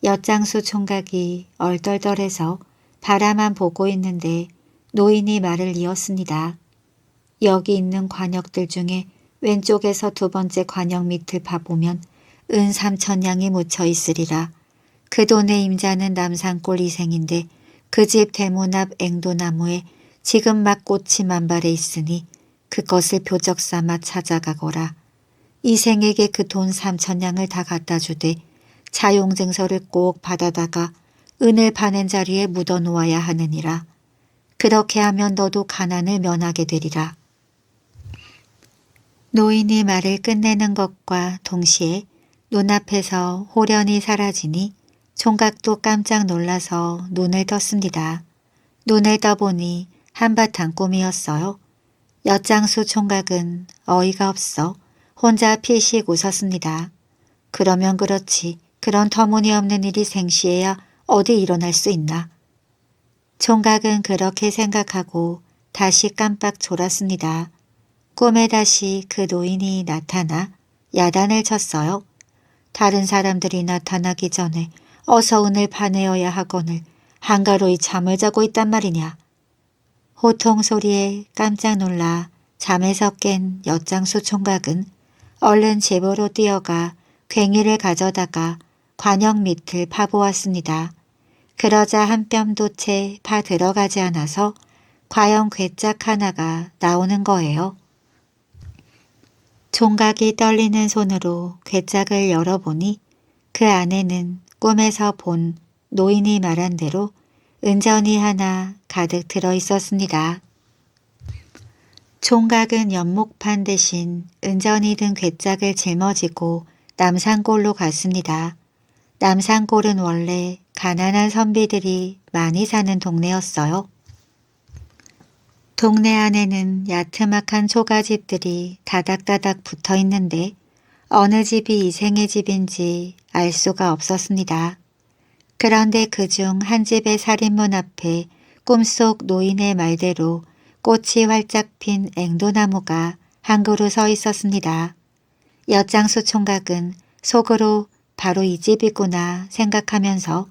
엿장수 총각이 얼떨떨해서 바라만 보고 있는데 노인이 말을 이었습니다. 여기 있는 관역들 중에 왼쪽에서 두 번째 관역 밑을 봐보면 은 3,000냥이 묻혀 있으리라. 그 돈의 임자는 남산골 이생인데 그 집 대문 앞 앵도나무에 지금 막 꽃이 만발해 있으니 그것을 표적 삼아 찾아가거라. 이생에게 그 돈 3,000냥을 다 갖다 주되 차용증서를 꼭 받아다가 은을 파낸 자리에 묻어 놓아야 하느니라. 그렇게 하면 너도 가난을 면하게 되리라. 노인이 말을 끝내는 것과 동시에 눈앞에서 호련히 사라지니 총각도 깜짝 놀라서 눈을 떴습니다. 눈을 떠보니 한바탕 꿈이었어요. 엿장수 총각은 어이가 없어 혼자 피식 웃었습니다. 그러면 그렇지. 그런 터무니없는 일이 생시해야 어디 일어날 수 있나. 총각은 그렇게 생각하고 다시 깜빡 졸았습니다. 꿈에 다시 그 노인이 나타나 야단을 쳤어요. 다른 사람들이 나타나기 전에 어서 은을 파내어야 하거늘 한가로이 잠을 자고 있단 말이냐. 호통 소리에 깜짝 놀라 잠에서 깬 엿장수 총각은 얼른 집으로 뛰어가 괭이를 가져다가 관역 밑을 파보았습니다. 그러자 한 뼘도 채 파 들어가지 않아서 과연 괴짝 하나가 나오는 거예요. 총각이 떨리는 손으로 괴짝을 열어보니 그 안에는 꿈에서 본 노인이 말한 대로 은전이 하나 가득 들어 있었습니다. 총각은 연목판 대신 은전이 든 괴짝을 짊어지고 남산골로 갔습니다. 남산골은 원래 가난한 선비들이 많이 사는 동네였어요. 동네 안에는 야트막한 초가집들이 다닥다닥 붙어 있는데 어느 집이 이생의 집인지 알 수가 없었습니다. 그런데 그중 한 집의 살인문 앞에 꿈속 노인의 말대로 꽃이 활짝 핀 앵도나무가 한 그루 서 있었습니다. 엿장수 총각은 속으로 바로 이 집이구나 생각하면서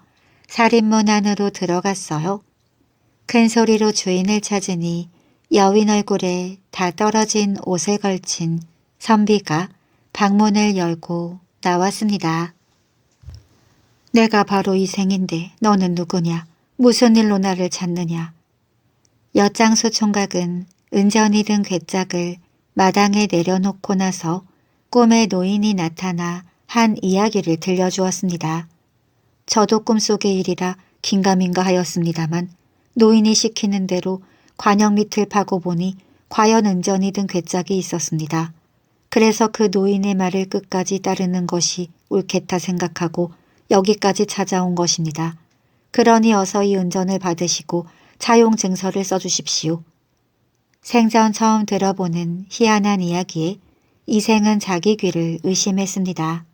살인문 안으로 들어갔어요. 큰 소리로 주인을 찾으니 여윈 얼굴에 다 떨어진 옷을 걸친 선비가 방문을 열고 나왔습니다. 내가 바로 이생인데 너는 누구냐? 무슨 일로 나를 찾느냐? 엿장수 총각은 은전이 든 괴짝을 마당에 내려놓고 나서 꿈에 노인이 나타나 한 이야기를 들려주었습니다. 저도 꿈속의 일이라 긴가민가 하였습니다만 노인이 시키는 대로 관역 밑을 파고 보니 과연 은전이 든 괴짝이 있었습니다. 그래서 그 노인의 말을 끝까지 따르는 것이 옳겠다 생각하고 여기까지 찾아온 것입니다. 그러니 어서 이 은전을 받으시고 차용 증서를 써주십시오. 생전 처음 들어보는 희한한 이야기에 이생은 자기 귀를 의심했습니다.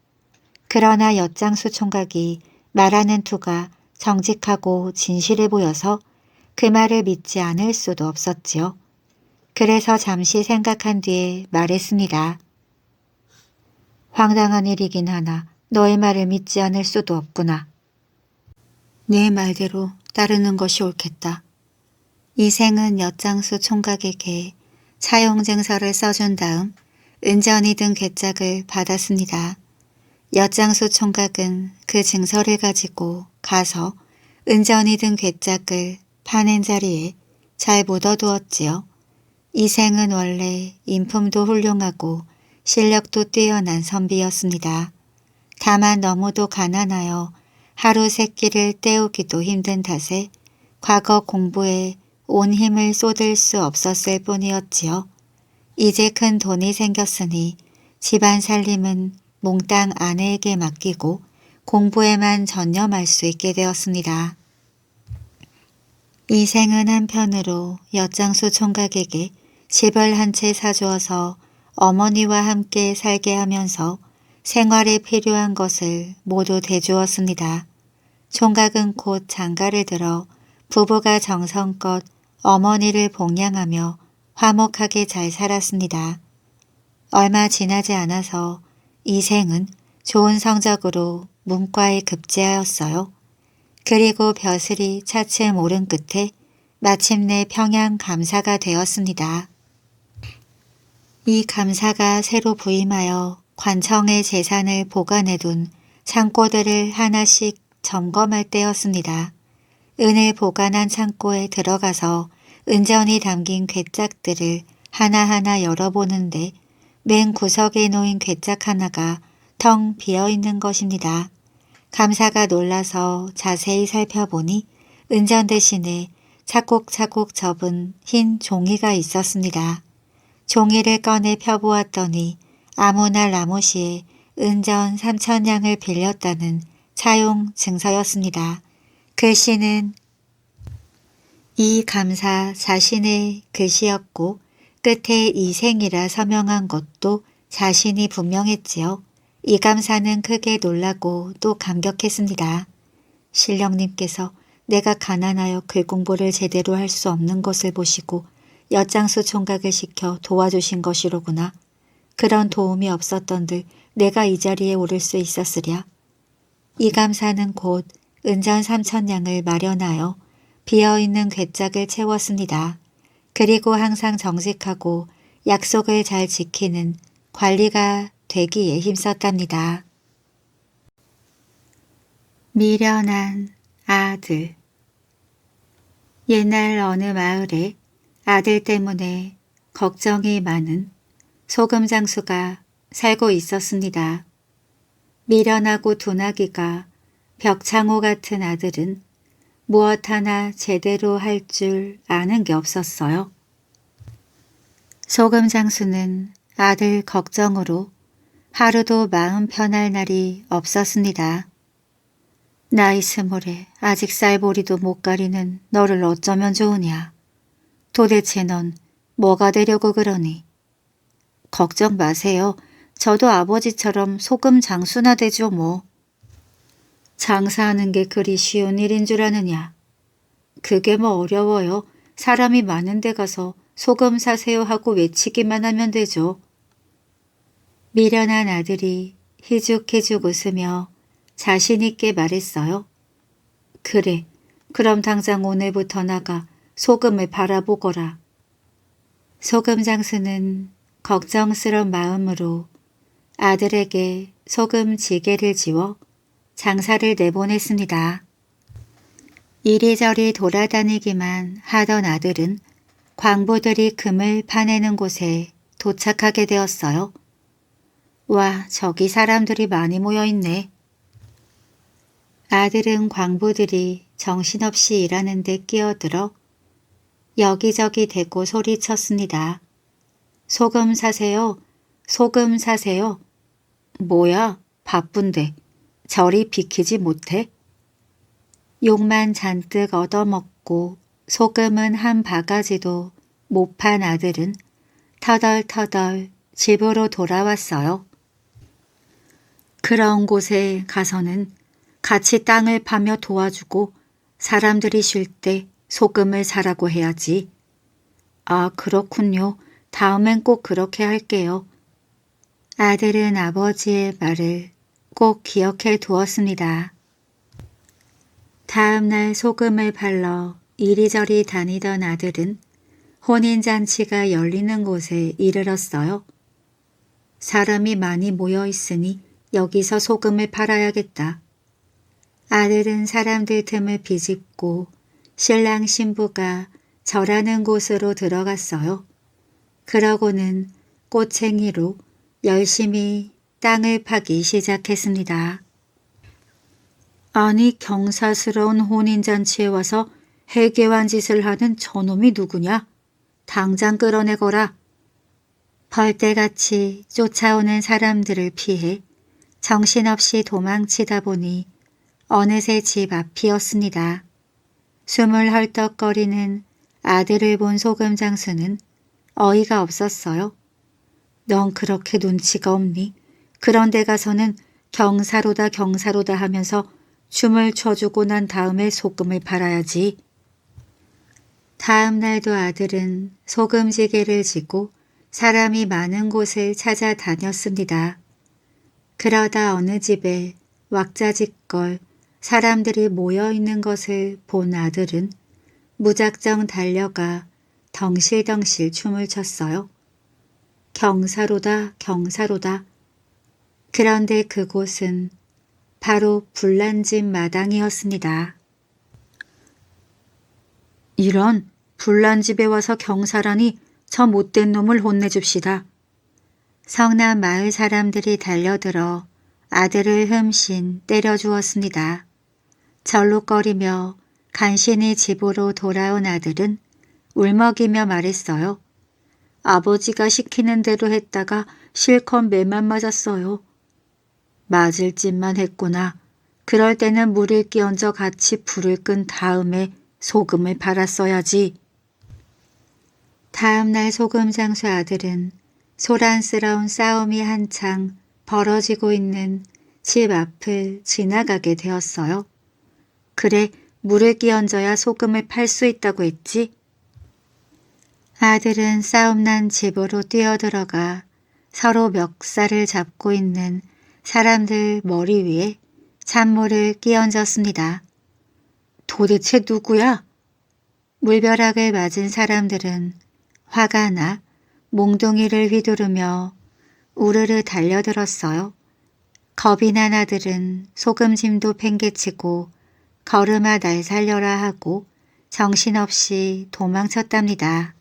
그러나 엿장수 총각이 말하는 투가 정직하고 진실해 보여서 그 말을 믿지 않을 수도 없었지요. 그래서 잠시 생각한 뒤에 말했습니다. 황당한 일이긴 하나 너의 말을 믿지 않을 수도 없구나. 네 말대로 따르는 것이 옳겠다. 이생은 엿장수 총각에게 차용증서를 써준 다음 은전이 든 괴짝을 받았습니다. 엿장수 총각은 그 증서를 가지고 가서 은전이 든 괴짝을 파낸 자리에 잘 묻어두었지요. 이생은 원래 인품도 훌륭하고 실력도 뛰어난 선비였습니다. 다만 너무도 가난하여 하루 세 끼를 때우기도 힘든 탓에 과거 공부에 온 힘을 쏟을 수 없었을 뿐이었지요. 이제 큰 돈이 생겼으니 집안 살림은 몽땅 아내에게 맡기고 공부에만 전념할 수 있게 되었습니다. 이생은 한편으로 엿장수 총각에게 집을 한 채 사주어서 어머니와 함께 살게 하면서 생활에 필요한 것을 모두 대주었습니다. 총각은 곧 장가를 들어 부부가 정성껏 어머니를 봉양하며 화목하게 잘 살았습니다. 얼마 지나지 않아서 이생은 좋은 성적으로 문과에 급제하였어요. 그리고 벼슬이 차츰 오른 끝에 마침내 평양 감사가 되었습니다. 이 감사가 새로 부임하여 관청의 재산을 보관해둔 창고들을 하나씩 점검할 때였습니다. 은을 보관한 창고에 들어가서 은전이 담긴 괴짝들을 하나하나 열어보는데 맨 구석에 놓인 괴짝 하나가 텅 비어있는 것입니다. 감사가 놀라서 자세히 살펴보니 은전 대신에 차곡차곡 접은 흰 종이가 있었습니다. 종이를 꺼내 펴보았더니 아무날 아무시에 은전 3,000냥을 빌렸다는 차용 증서였습니다. 글씨는 이 감사 자신의 글씨였고 끝에 이생이라 서명한 것도 자신이 분명했지요. 이 감사는 크게 놀라고 또 감격했습니다. 신령님께서 내가 가난하여 글 공부를 제대로 할 수 없는 것을 보시고 엿장수 총각을 시켜 도와주신 것이로구나. 그런 도움이 없었던들 내가 이 자리에 오를 수 있었으랴. 이 감사는 곧 은전 3,000냥을 마련하여 비어있는 괴짝을 채웠습니다. 그리고 항상 정직하고 약속을 잘 지키는 관리가 되기에 힘썼답니다. 미련한 아들. 옛날 어느 마을에 아들 때문에 걱정이 많은 소금장수가 살고 있었습니다. 미련하고 둔하기가 벽창호 같은 아들은 무엇 하나 제대로 할 줄 아는 게 없었어요. 소금장수는 아들 걱정으로 하루도 마음 편할 날이 없었습니다. 나이 20에 아직 쌀보리도 못 가리는 너를 어쩌면 좋으냐. 도대체 넌 뭐가 되려고 그러니? 걱정 마세요. 저도 아버지처럼 소금 장수나 되죠 뭐. 장사하는 게 그리 쉬운 일인 줄 아느냐. 그게 뭐 어려워요. 사람이 많은 데 가서 소금 사세요 하고 외치기만 하면 되죠. 미련한 아들이 희죽희죽 웃으며 자신 있게 말했어요. 그래, 그럼 당장 오늘부터 나가 소금을 팔아보거라. 소금 장수는 걱정스런 마음으로 아들에게 소금 지게를 지워 장사를 내보냈습니다. 이리저리 돌아다니기만 하던 아들은 광부들이 금을 파내는 곳에 도착하게 되었어요. 와, 저기 사람들이 많이 모여있네. 아들은 광부들이 정신없이 일하는 데 끼어들어 여기저기 대고 소리쳤습니다. 소금 사세요. 소금 사세요. 뭐야, 바쁜데 저리 비키지 못해? 욕만 잔뜩 얻어먹고 소금은 한 바가지도 못 판 아들은 터덜터덜 집으로 돌아왔어요. 그런 곳에 가서는 같이 땅을 파며 도와주고 사람들이 쉴 때 소금을 사라고 해야지. 아, 그렇군요. 다음엔 꼭 그렇게 할게요. 아들은 아버지의 말을 꼭 기억해 두었습니다. 다음 날 소금을 팔러 이리저리 다니던 아들은 혼인잔치가 열리는 곳에 이르렀어요. 사람이 많이 모여 있으니 여기서 소금을 팔아야겠다. 아들은 사람들 틈을 비집고 신랑 신부가 절하는 곳으로 들어갔어요. 그러고는 꼬챙이로 열심히 땅을 파기 시작했습니다. 아니, 경사스러운 혼인잔치에 와서 해괴한 짓을 하는 저놈이 누구냐? 당장 끌어내거라. 벌떼같이 쫓아오는 사람들을 피해 정신없이 도망치다 보니 어느새 집 앞이었습니다. 숨을 헐떡거리는 아들을 본 소금장수는 어이가 없었어요. 넌 그렇게 눈치가 없니? 그런 데 가서는 경사로다 경사로다 하면서 춤을 춰주고 난 다음에 소금을 팔아야지. 다음 날도 아들은 소금지게를 지고 사람이 많은 곳을 찾아다녔습니다. 그러다 어느 집에 왁자지껄 사람들이 모여있는 것을 본 아들은 무작정 달려가 덩실덩실 춤을 췄어요. 경사로다, 경사로다. 그런데 그곳은 바로 불난집 마당이었습니다. 이런 불난집에 와서 경사라니 저 못된 놈을 혼내줍시다. 성남 마을 사람들이 달려들어 아들을 흠신 때려주었습니다. 절룩거리며 간신히 집으로 돌아온 아들은 울먹이며 말했어요. 아버지가 시키는 대로 했다가 실컷 매만 맞았어요. 맞을 짓만 했구나. 그럴 때는 물을 끼얹어 같이 불을 끈 다음에 소금을 팔았어야지. 다음 날 소금 장수 아들은 소란스러운 싸움이 한창 벌어지고 있는 집 앞을 지나가게 되었어요. 그래, 물을 끼얹어야 소금을 팔 수 있다고 했지? 아들은 싸움난 집으로 뛰어들어가 서로 멱살을 잡고 있는 사람들 머리 위에 찬물을 끼얹었습니다. 도대체 누구야? 물벼락을 맞은 사람들은 화가 나 몽둥이를 휘두르며 우르르 달려들었어요. 겁이 난 아들은 소금짐도 팽개치고 걸음아 날 살려라 하고 정신없이 도망쳤답니다.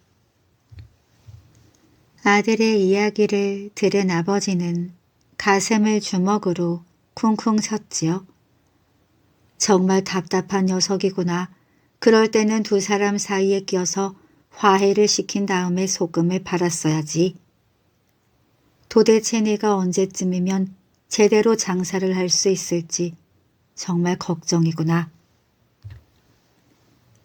아들의 이야기를 들은 아버지는 가슴을 주먹으로 쿵쿵 쳤지요. 정말 답답한 녀석이구나. 그럴 때는 두 사람 사이에 끼어서 화해를 시킨 다음에 소금을 팔았어야지. 도대체 내가 언제쯤이면 제대로 장사를 할 수 있을지 정말 걱정이구나.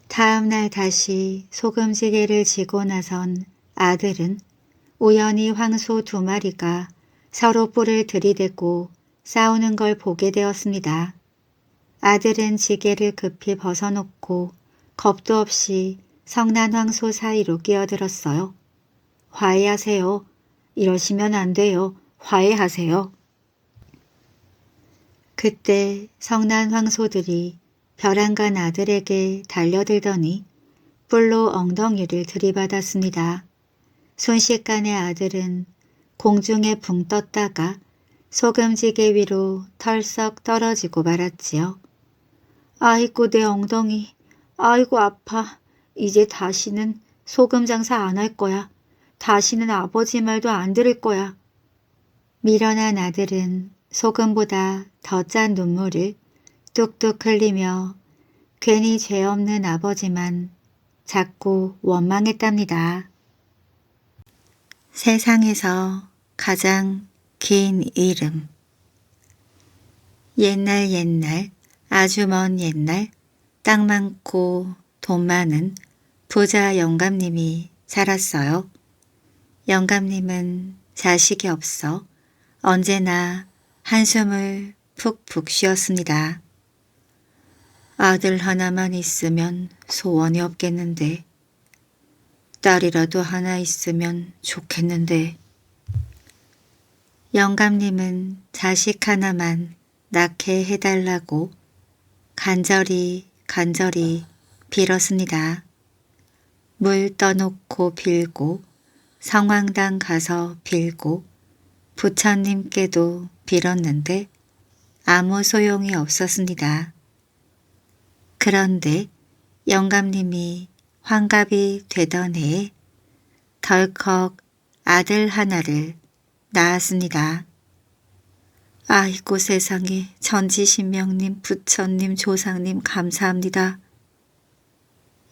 다음 날 다시 소금지게를 지고 나선 아들은 우연히 황소 2마리가 서로 뿔을 들이대고 싸우는 걸 보게 되었습니다. 아들은 지게를 급히 벗어놓고 겁도 없이 성난 황소 사이로 끼어들었어요. 화해하세요. 이러시면 안 돼요. 화해하세요. 그때 성난 황소들이 벼랑간 아들에게 달려들더니 뿔로 엉덩이를 들이받았습니다. 순식간에 아들은 공중에 붕 떴다가 소금지게 위로 털썩 떨어지고 말았지요. 아이고 내 엉덩이, 아이고 아파. 이제 다시는 소금 장사 안 할 거야. 다시는 아버지 말도 안 들을 거야. 미련한 아들은 소금보다 더 짠 눈물을 뚝뚝 흘리며 괜히 죄 없는 아버지만 자꾸 원망했답니다. 세상에서 가장 긴 이름. 옛날 아주 먼 옛날 땅 많고 돈 많은 부자 영감님이 살았어요. 영감님은 자식이 없어 언제나 한숨을 푹푹 쉬었습니다. 아들 하나만 있으면 소원이 없겠는데 딸이라도 하나 있으면 좋겠는데. 영감님은 자식 하나만 낳게 해달라고 간절히 빌었습니다. 물 떠놓고 빌고 성황당 가서 빌고 부처님께도 빌었는데 아무 소용이 없었습니다. 그런데 영감님이 환갑이 되던 해에 덜컥 아들 하나를 낳았습니다. 아이고 세상에, 전지신명님, 부처님, 조상님 감사합니다.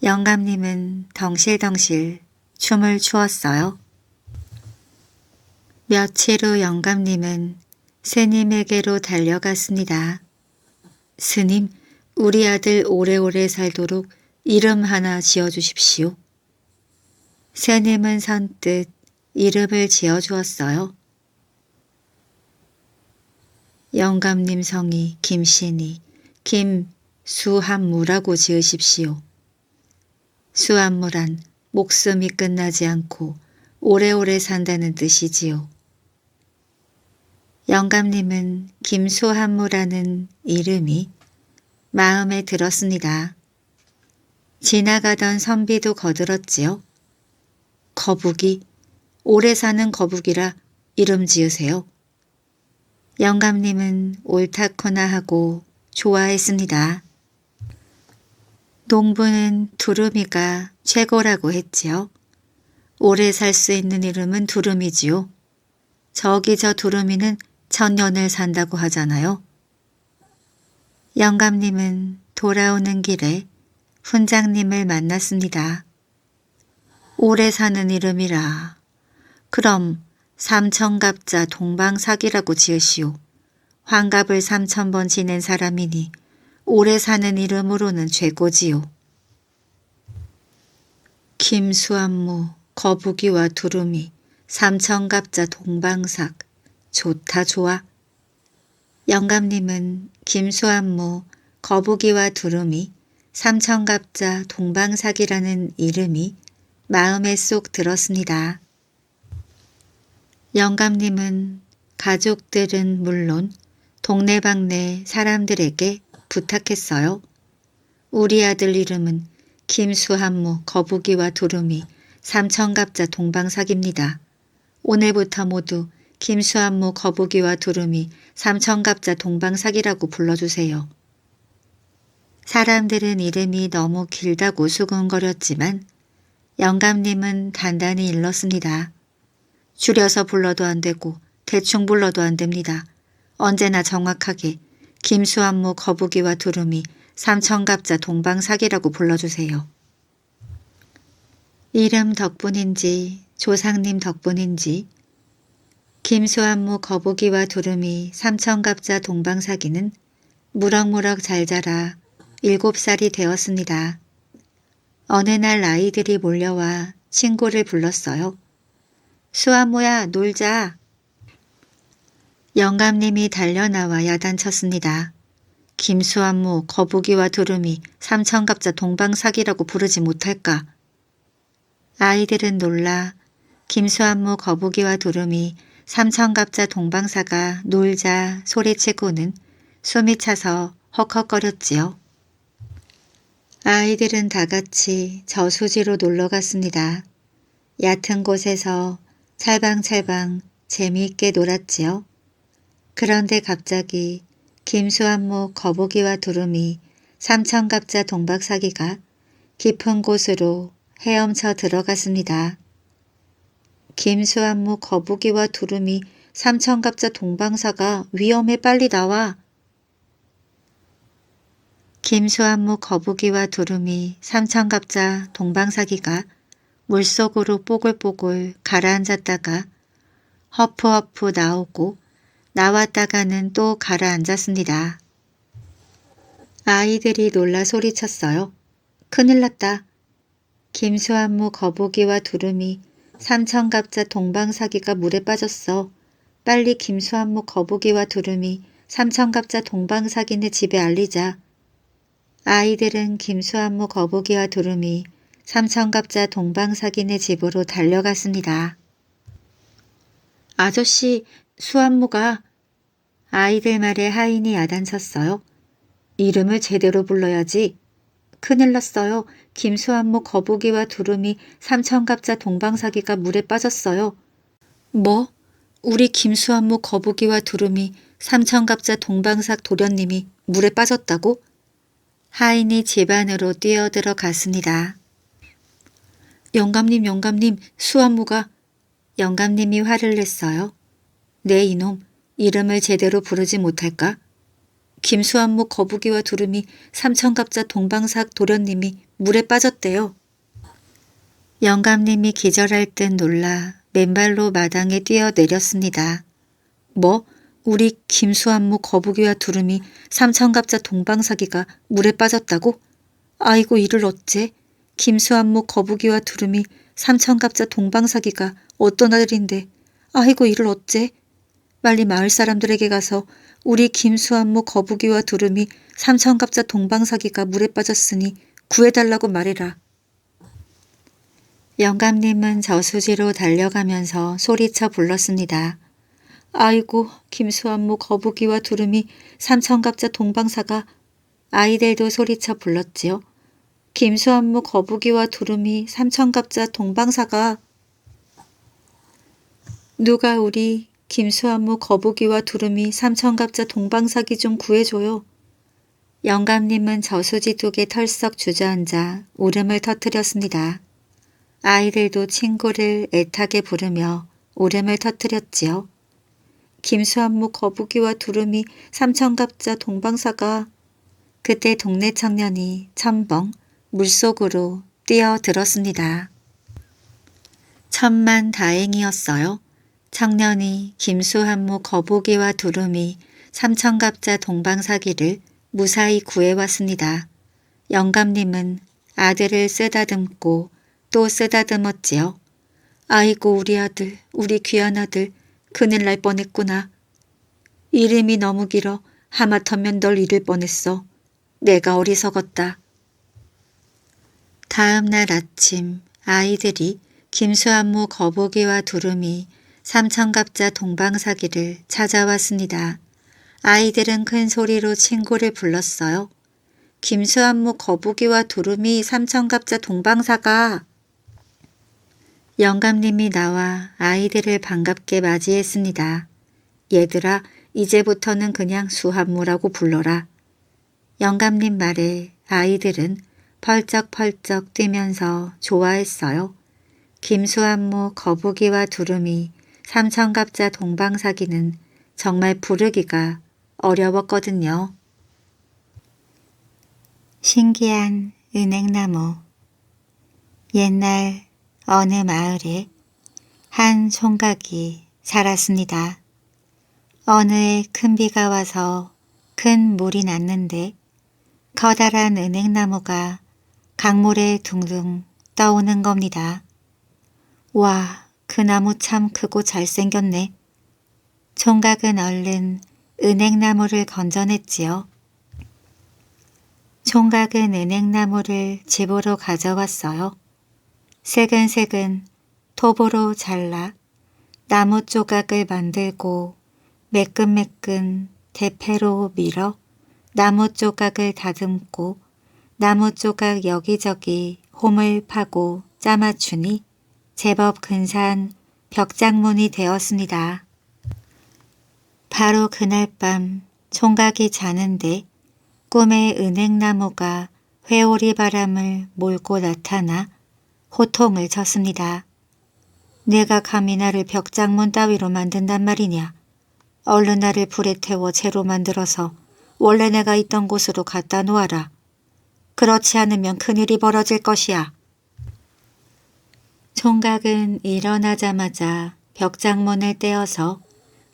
영감님은 덩실덩실 춤을 추었어요. 며칠 후 영감님은 스님에게로 달려갔습니다. 스님, 우리 아들 오래오래 살도록 이름 하나 지어주십시오. 스님은 선뜻 이름을 지어주었어요. 영감님 성이 김씨니 김수한무라고 지으십시오. 수한무란 목숨이 끝나지 않고 오래오래 산다는 뜻이지요. 영감님은 김수한무라는 이름이 마음에 들었습니다. 지나가던 선비도 거들었지요. 거북이, 오래 사는 거북이라 이름 지으세요. 영감님은 옳다코나 하고 좋아했습니다. 농부는 두루미가 최고라고 했지요. 오래 살 수 있는 이름은 두루미지요. 저기 저 두루미는 천년을 산다고 하잖아요. 영감님은 돌아오는 길에 훈장님을 만났습니다. 오래 사는 이름이라. 그럼 삼천갑자 동방사기라고 지으시오. 환갑을 3000번 지낸 사람이니 오래 사는 이름으로는 최고지요. 김수한무, 거북이와 두루미, 삼천갑자 동방삭. 좋다 좋아. 영감님은 김수한무, 거북이와 두루미, 삼천갑자 동방삭이라는 이름이 마음에 쏙 들었습니다. 영감님은 가족들은 물론 동네방네 사람들에게 부탁했어요. 우리 아들 이름은 김수한무, 거북이와 두루미, 삼천갑자 동방삭입니다. 오늘부터 모두 김수한무, 거북이와 두루미, 삼천갑자 동방삭이라고 불러주세요. 사람들은 이름이 너무 길다고 수군거렸지만 영감님은 단단히 일렀습니다. 줄여서 불러도 안 되고 대충 불러도 안 됩니다. 언제나 정확하게 김수한무, 거북이와 두루미, 삼천갑자 동방삭이라고 불러주세요. 이름 덕분인지 조상님 덕분인지 김수한무, 거북이와 두루미, 삼천갑자 동방삭이는 무럭무럭 잘 자라 7살이 되었습니다. 어느 날 아이들이 몰려와 친구를 불렀어요. 수한무야, 놀자. 영감님이 달려나와 야단쳤습니다. 김수한무, 거북이와 두루미, 삼천갑자 동방삭이라고 부르지 못할까? 아이들은 놀라 김수한무, 거북이와 두루미, 삼천갑자 동방사가 놀자 소리치고는 숨이 차서 헉헉거렸지요. 아이들은 다같이 저수지로 놀러갔습니다. 얕은 곳에서 찰방찰방 재미있게 놀았지요. 그런데 갑자기 김수한무, 거북이와 두루미, 삼천갑자 동방사기가 깊은 곳으로 헤엄쳐 들어갔습니다. 김수한무, 거북이와 두루미, 삼천갑자 동방사가 위험해, 빨리 나와. 김수한무, 거북이와 두루미, 삼천갑자 동방사기가 물속으로 뽀글뽀글 가라앉았다가 허프허프 나오고 나왔다가는 또 가라앉았습니다. 아이들이 놀라 소리쳤어요. 큰일 났다. 김수한무, 거북이와 두루미, 삼천갑자 동방사기가 물에 빠졌어. 빨리 김수한무, 거북이와 두루미, 삼천갑자 동방사기네 집에 알리자. 아이들은 김수한무, 거북이와 두루미, 삼천갑자 동방사기네 집으로 달려갔습니다. 아저씨, 수한무가. 아이들 말에 하인이 야단쳤어요. 이름을 제대로 불러야지. 큰일 났어요. 김수한무, 거북이와 두루미, 삼천갑자 동방사기가 물에 빠졌어요. 뭐? 우리 김수한무, 거북이와 두루미, 삼천갑자 동방삭 도련님이 물에 빠졌다고? 하인이 집 안으로 뛰어들어 갔습니다. 영감님, 수한무가. 영감님이 화를 냈어요. 네 이놈, 이름을 제대로 부르지 못할까? 김수한무, 거북이와 두루미, 삼천갑자 동방삭 도련님이 물에 빠졌대요. 영감님이 기절할 듯 놀라 맨발로 마당에 뛰어내렸습니다. 뭐? 우리 김수한무, 거북이와 두루미, 삼천갑자 동방사기가 물에 빠졌다고? 아이고 이를 어째? 김수한무, 거북이와 두루미, 삼천갑자 동방사기가 어떤 아들인데 아이고 이를 어째? 빨리 마을 사람들에게 가서 우리 김수한무, 거북이와 두루미, 삼천갑자 동방사기가 물에 빠졌으니 구해달라고 말해라. 영감님은 저수지로 달려가면서 소리쳐 불렀습니다. 아이고 김수한무, 거북이와 두루미, 삼천갑자 동방사가. 아이들도 소리쳐 불렀지요. 김수한무, 거북이와 두루미, 삼천갑자 동방사가. 누가 우리 김수한무 거북이와 두루미 삼천갑자 동방사기 좀 구해줘요. 영감님은 저수지독에 털썩 주저앉아 울음을 터뜨렸습니다. 아이들도 친구를 애타게 부르며 울음을 터뜨렸지요. 김수한무 거북이와 두루미 삼천갑자 동방사가. 그때 동네 청년이 첨벙 물속으로 뛰어들었습니다. 천만 다행이었어요. 청년이 김수한무 거북이와 두루미 삼천갑자 동방사기를 무사히 구해왔습니다. 영감님은 아들을 쓰다듬고 또 쓰다듬었지요. 아이고 우리 아들, 우리 귀한 아들, 큰일 날 뻔했구나. 이름이 너무 길어 하마터면 널 잃을 뻔했어. 내가 어리석었다. 다음 날 아침 아이들이 김수한무 거북이와 두루미 삼천갑자 동방사기를 찾아왔습니다. 아이들은 큰 소리로 친구를 불렀어요. 김수한무 거북이와 두루미 삼천갑자 동방사가. 영감님이 나와 아이들을 반갑게 맞이했습니다. 얘들아, 이제부터는 그냥 수한무라고 불러라. 영감님 말에 아이들은 펄쩍펄쩍 뛰면서 좋아했어요. 김수한무 거북이와 두루미 삼천갑자 동방사기는 정말 부르기가 어려웠거든요. 신기한 은행나무. 옛날 어느 마을에 한 총각이 살았습니다. 어느 해 큰 비가 와서 큰 물이 났는데 커다란 은행나무가 강물에 둥둥 떠오는 겁니다. 와, 그 나무 참 크고 잘생겼네. 총각은 얼른 은행나무를 건져냈지요. 총각은 은행나무를 집으로 가져왔어요. 새근새근 톱으로 잘라 나무 조각을 만들고 매끈매끈 대패로 밀어 나무 조각을 다듬고 나무 조각 여기저기 홈을 파고 짜맞추니 제법 근사한 벽장문이 되었습니다. 바로 그날 밤 총각이 자는데 꿈에 은행나무가 회오리 바람을 몰고 나타나 호통을 쳤습니다. 내가 감히 나를 벽장문 따위로 만든단 말이냐. 얼른 나를 불에 태워 재로 만들어서 원래 내가 있던 곳으로 갖다 놓아라. 그렇지 않으면 큰일이 벌어질 것이야. 총각은 일어나자마자 벽장문을 떼어서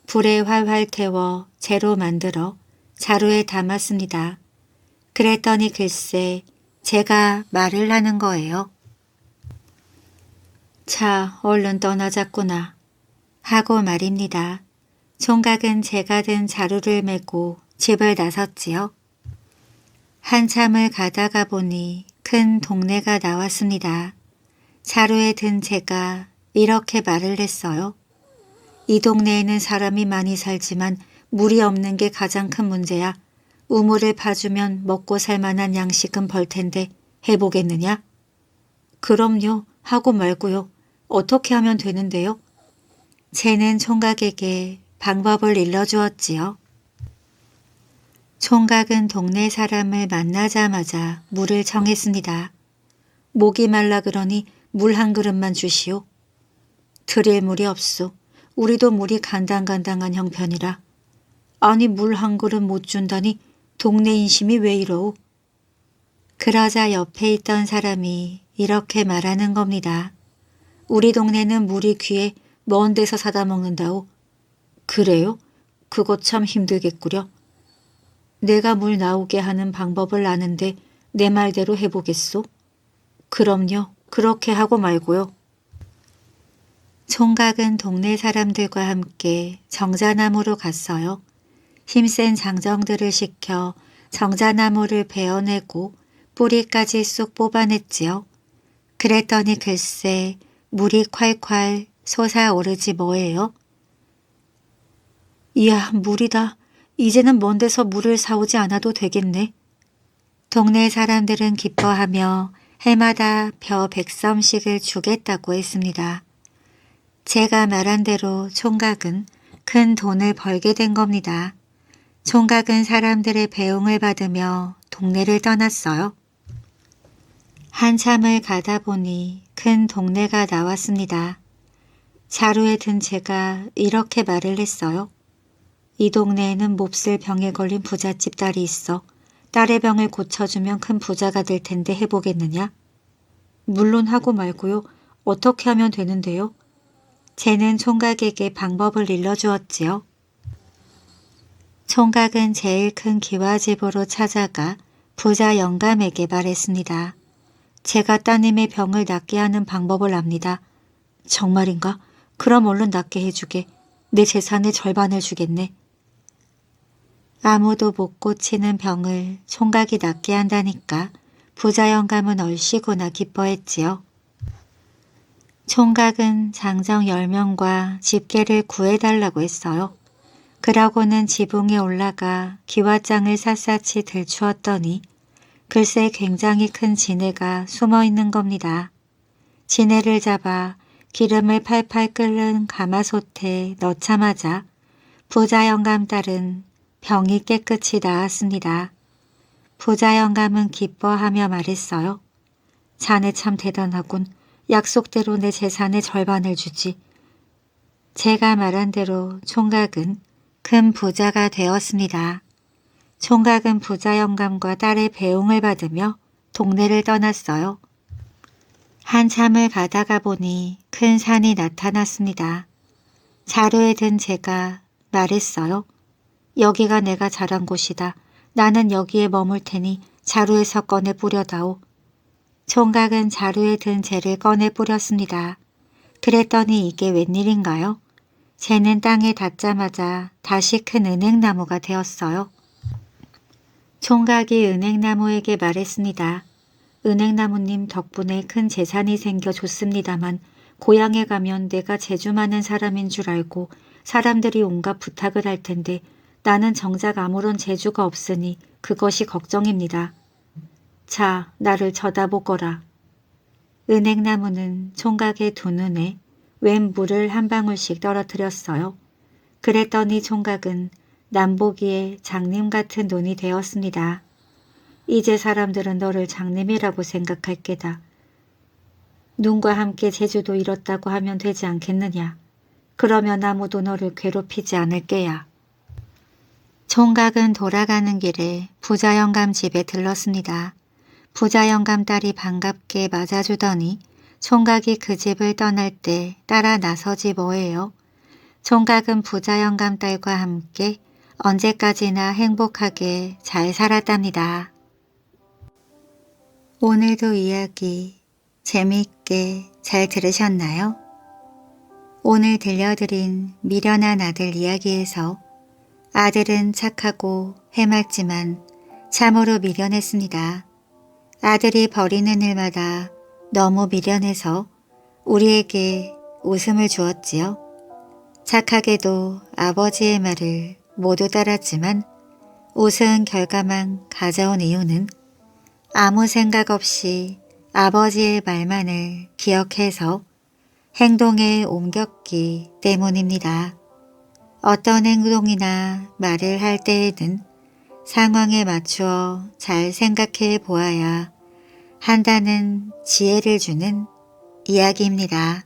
불에 활활 태워 재로 만들어 자루에 담았습니다. 그랬더니 글쎄 제가 말을 하는 거예요. 자, 얼른 떠나자꾸나 하고 말입니다. 총각은 제가 든 자루를 메고 집을 나섰지요. 한참을 가다가 보니 큰 동네가 나왔습니다. 자루에 든 제가 이렇게 말을 했어요. 이 동네에는 사람이 많이 살지만 물이 없는 게 가장 큰 문제야. 우물을 파주면 먹고 살 만한 양식은 벌 텐데 해보겠느냐? 그럼요. 하고 말고요. 어떻게 하면 되는데요? 쟤는 총각에게 방법을 일러주었지요. 총각은 동네 사람을 만나자마자 물을 청했습니다. 목이 말라 그러니 물 한 그릇만 주시오. 드릴 물이 없소. 우리도 물이 간당간당한 형편이라. 아니 물 한 그릇 못 준다니 동네 인심이 왜 이러오? 그러자 옆에 있던 사람이 이렇게 말하는 겁니다. 우리 동네는 물이 귀해 먼 데서 사다 먹는다오. 그래요? 그거 참 힘들겠구려. 내가 물 나오게 하는 방법을 아는데 내 말대로 해보겠소? 그럼요. 그렇게 하고 말고요. 총각은 동네 사람들과 함께 정자나무로 갔어요. 힘센 장정들을 시켜 정자나무를 베어내고 뿌리까지 쑥 뽑아냈지요. 그랬더니 글쎄 물이 콸콸 솟아오르지 뭐예요. 이야, 물이다. 이제는 먼 데서 물을 사오지 않아도 되겠네. 동네 사람들은 기뻐하며 해마다 벼 100섬씩을 주겠다고 했습니다. 제가 말한 대로 총각은 큰 돈을 벌게 된 겁니다. 총각은 사람들의 배웅을 받으며 동네를 떠났어요. 한참을 가다 보니 큰 동네가 나왔습니다. 자루에 든 제가 이렇게 말을 했어요. 이 동네에는 몹쓸 병에 걸린 부잣집 딸이 있어. 딸의 병을 고쳐주면 큰 부자가 될 텐데 해보겠느냐? 물론 하고 말고요. 어떻게 하면 되는데요? 쟤는 총각에게 방법을 일러주었지요. 총각은 제일 큰 기와집으로 찾아가 부자 영감에게 말했습니다. 제가 따님의 병을 낫게 하는 방법을 압니다. 정말인가? 그럼 얼른 낫게 해주게. 내 재산의 절반을 주겠네. 아무도 못 고치는 병을 총각이 낫게 한다니까 부자 영감은 얼씨구나 기뻐했지요. 총각은 장정 10명과 집게를 구해달라고 했어요. 그러고는 지붕에 올라가 기와장을 샅샅이 들추었더니 글쎄 굉장히 큰 지네가 숨어 있는 겁니다. 지네를 잡아 기름을 팔팔 끓는 가마솥에 넣자마자 부자 영감 딸은 병이 깨끗이 나았습니다. 부자 영감은 기뻐하며 말했어요. 자네 참 대단하군. 약속대로 내 재산의 절반을 주지. 제가 말한 대로 총각은 큰 부자가 되었습니다. 총각은 부자 영감과 딸의 배웅을 받으며 동네를 떠났어요. 한참을 가다가 보니 큰 산이 나타났습니다. 자루에 든 제가 말했어요. 여기가 내가 자란 곳이다. 나는 여기에 머물 테니 자루에서 꺼내 뿌려다오. 총각은 자루에 든 재를 꺼내 뿌렸습니다. 그랬더니 이게 웬일인가요? 재는 땅에 닿자마자 다시 큰 은행나무가 되었어요. 총각이 은행나무에게 말했습니다. 은행나무님 덕분에 큰 재산이 생겨 좋습니다만 고향에 가면 내가 재주 많은 사람인 줄 알고 사람들이 온갖 부탁을 할 텐데 나는 정작 아무런 재주가 없으니 그것이 걱정입니다. 자, 나를 쳐다보거라. 은행나무는 총각의 두 눈에 웬 물을 한 방울씩 떨어뜨렸어요. 그랬더니 총각은 남보기에 장님 같은 눈이 되었습니다. 이제 사람들은 너를 장님이라고 생각할 게다. 눈과 함께 재주도 잃었다고 하면 되지 않겠느냐. 그러면 아무도 너를 괴롭히지 않을 게야. 총각은 돌아가는 길에 부자 영감 집에 들렀습니다. 부자 영감 딸이 반갑게 맞아주더니 총각이 그 집을 떠날 때 따라 나서지 뭐예요. 총각은 부자 영감 딸과 함께 언제까지나 행복하게 잘 살았답니다. 오늘도 이야기 재미있게 잘 들으셨나요? 오늘 들려드린 미련한 아들 이야기에서 아들은 착하고 해맑지만 참으로 미련했습니다. 아들이 벌이는 일마다 너무 미련해서 우리에게 웃음을 주었지요. 착하게도 아버지의 말을 모두 따랐지만 우스운 결과만 가져온 이유는 아무 생각 없이 아버지의 말만을 기억해서 행동에 옮겼기 때문입니다. 어떤 행동이나 말을 할 때에는 상황에 맞추어 잘 생각해 보아야 한다는 지혜를 주는 이야기입니다.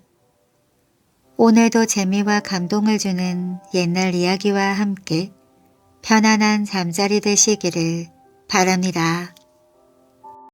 오늘도 재미와 감동을 주는 옛날 이야기와 함께 편안한 잠자리 되시기를 바랍니다.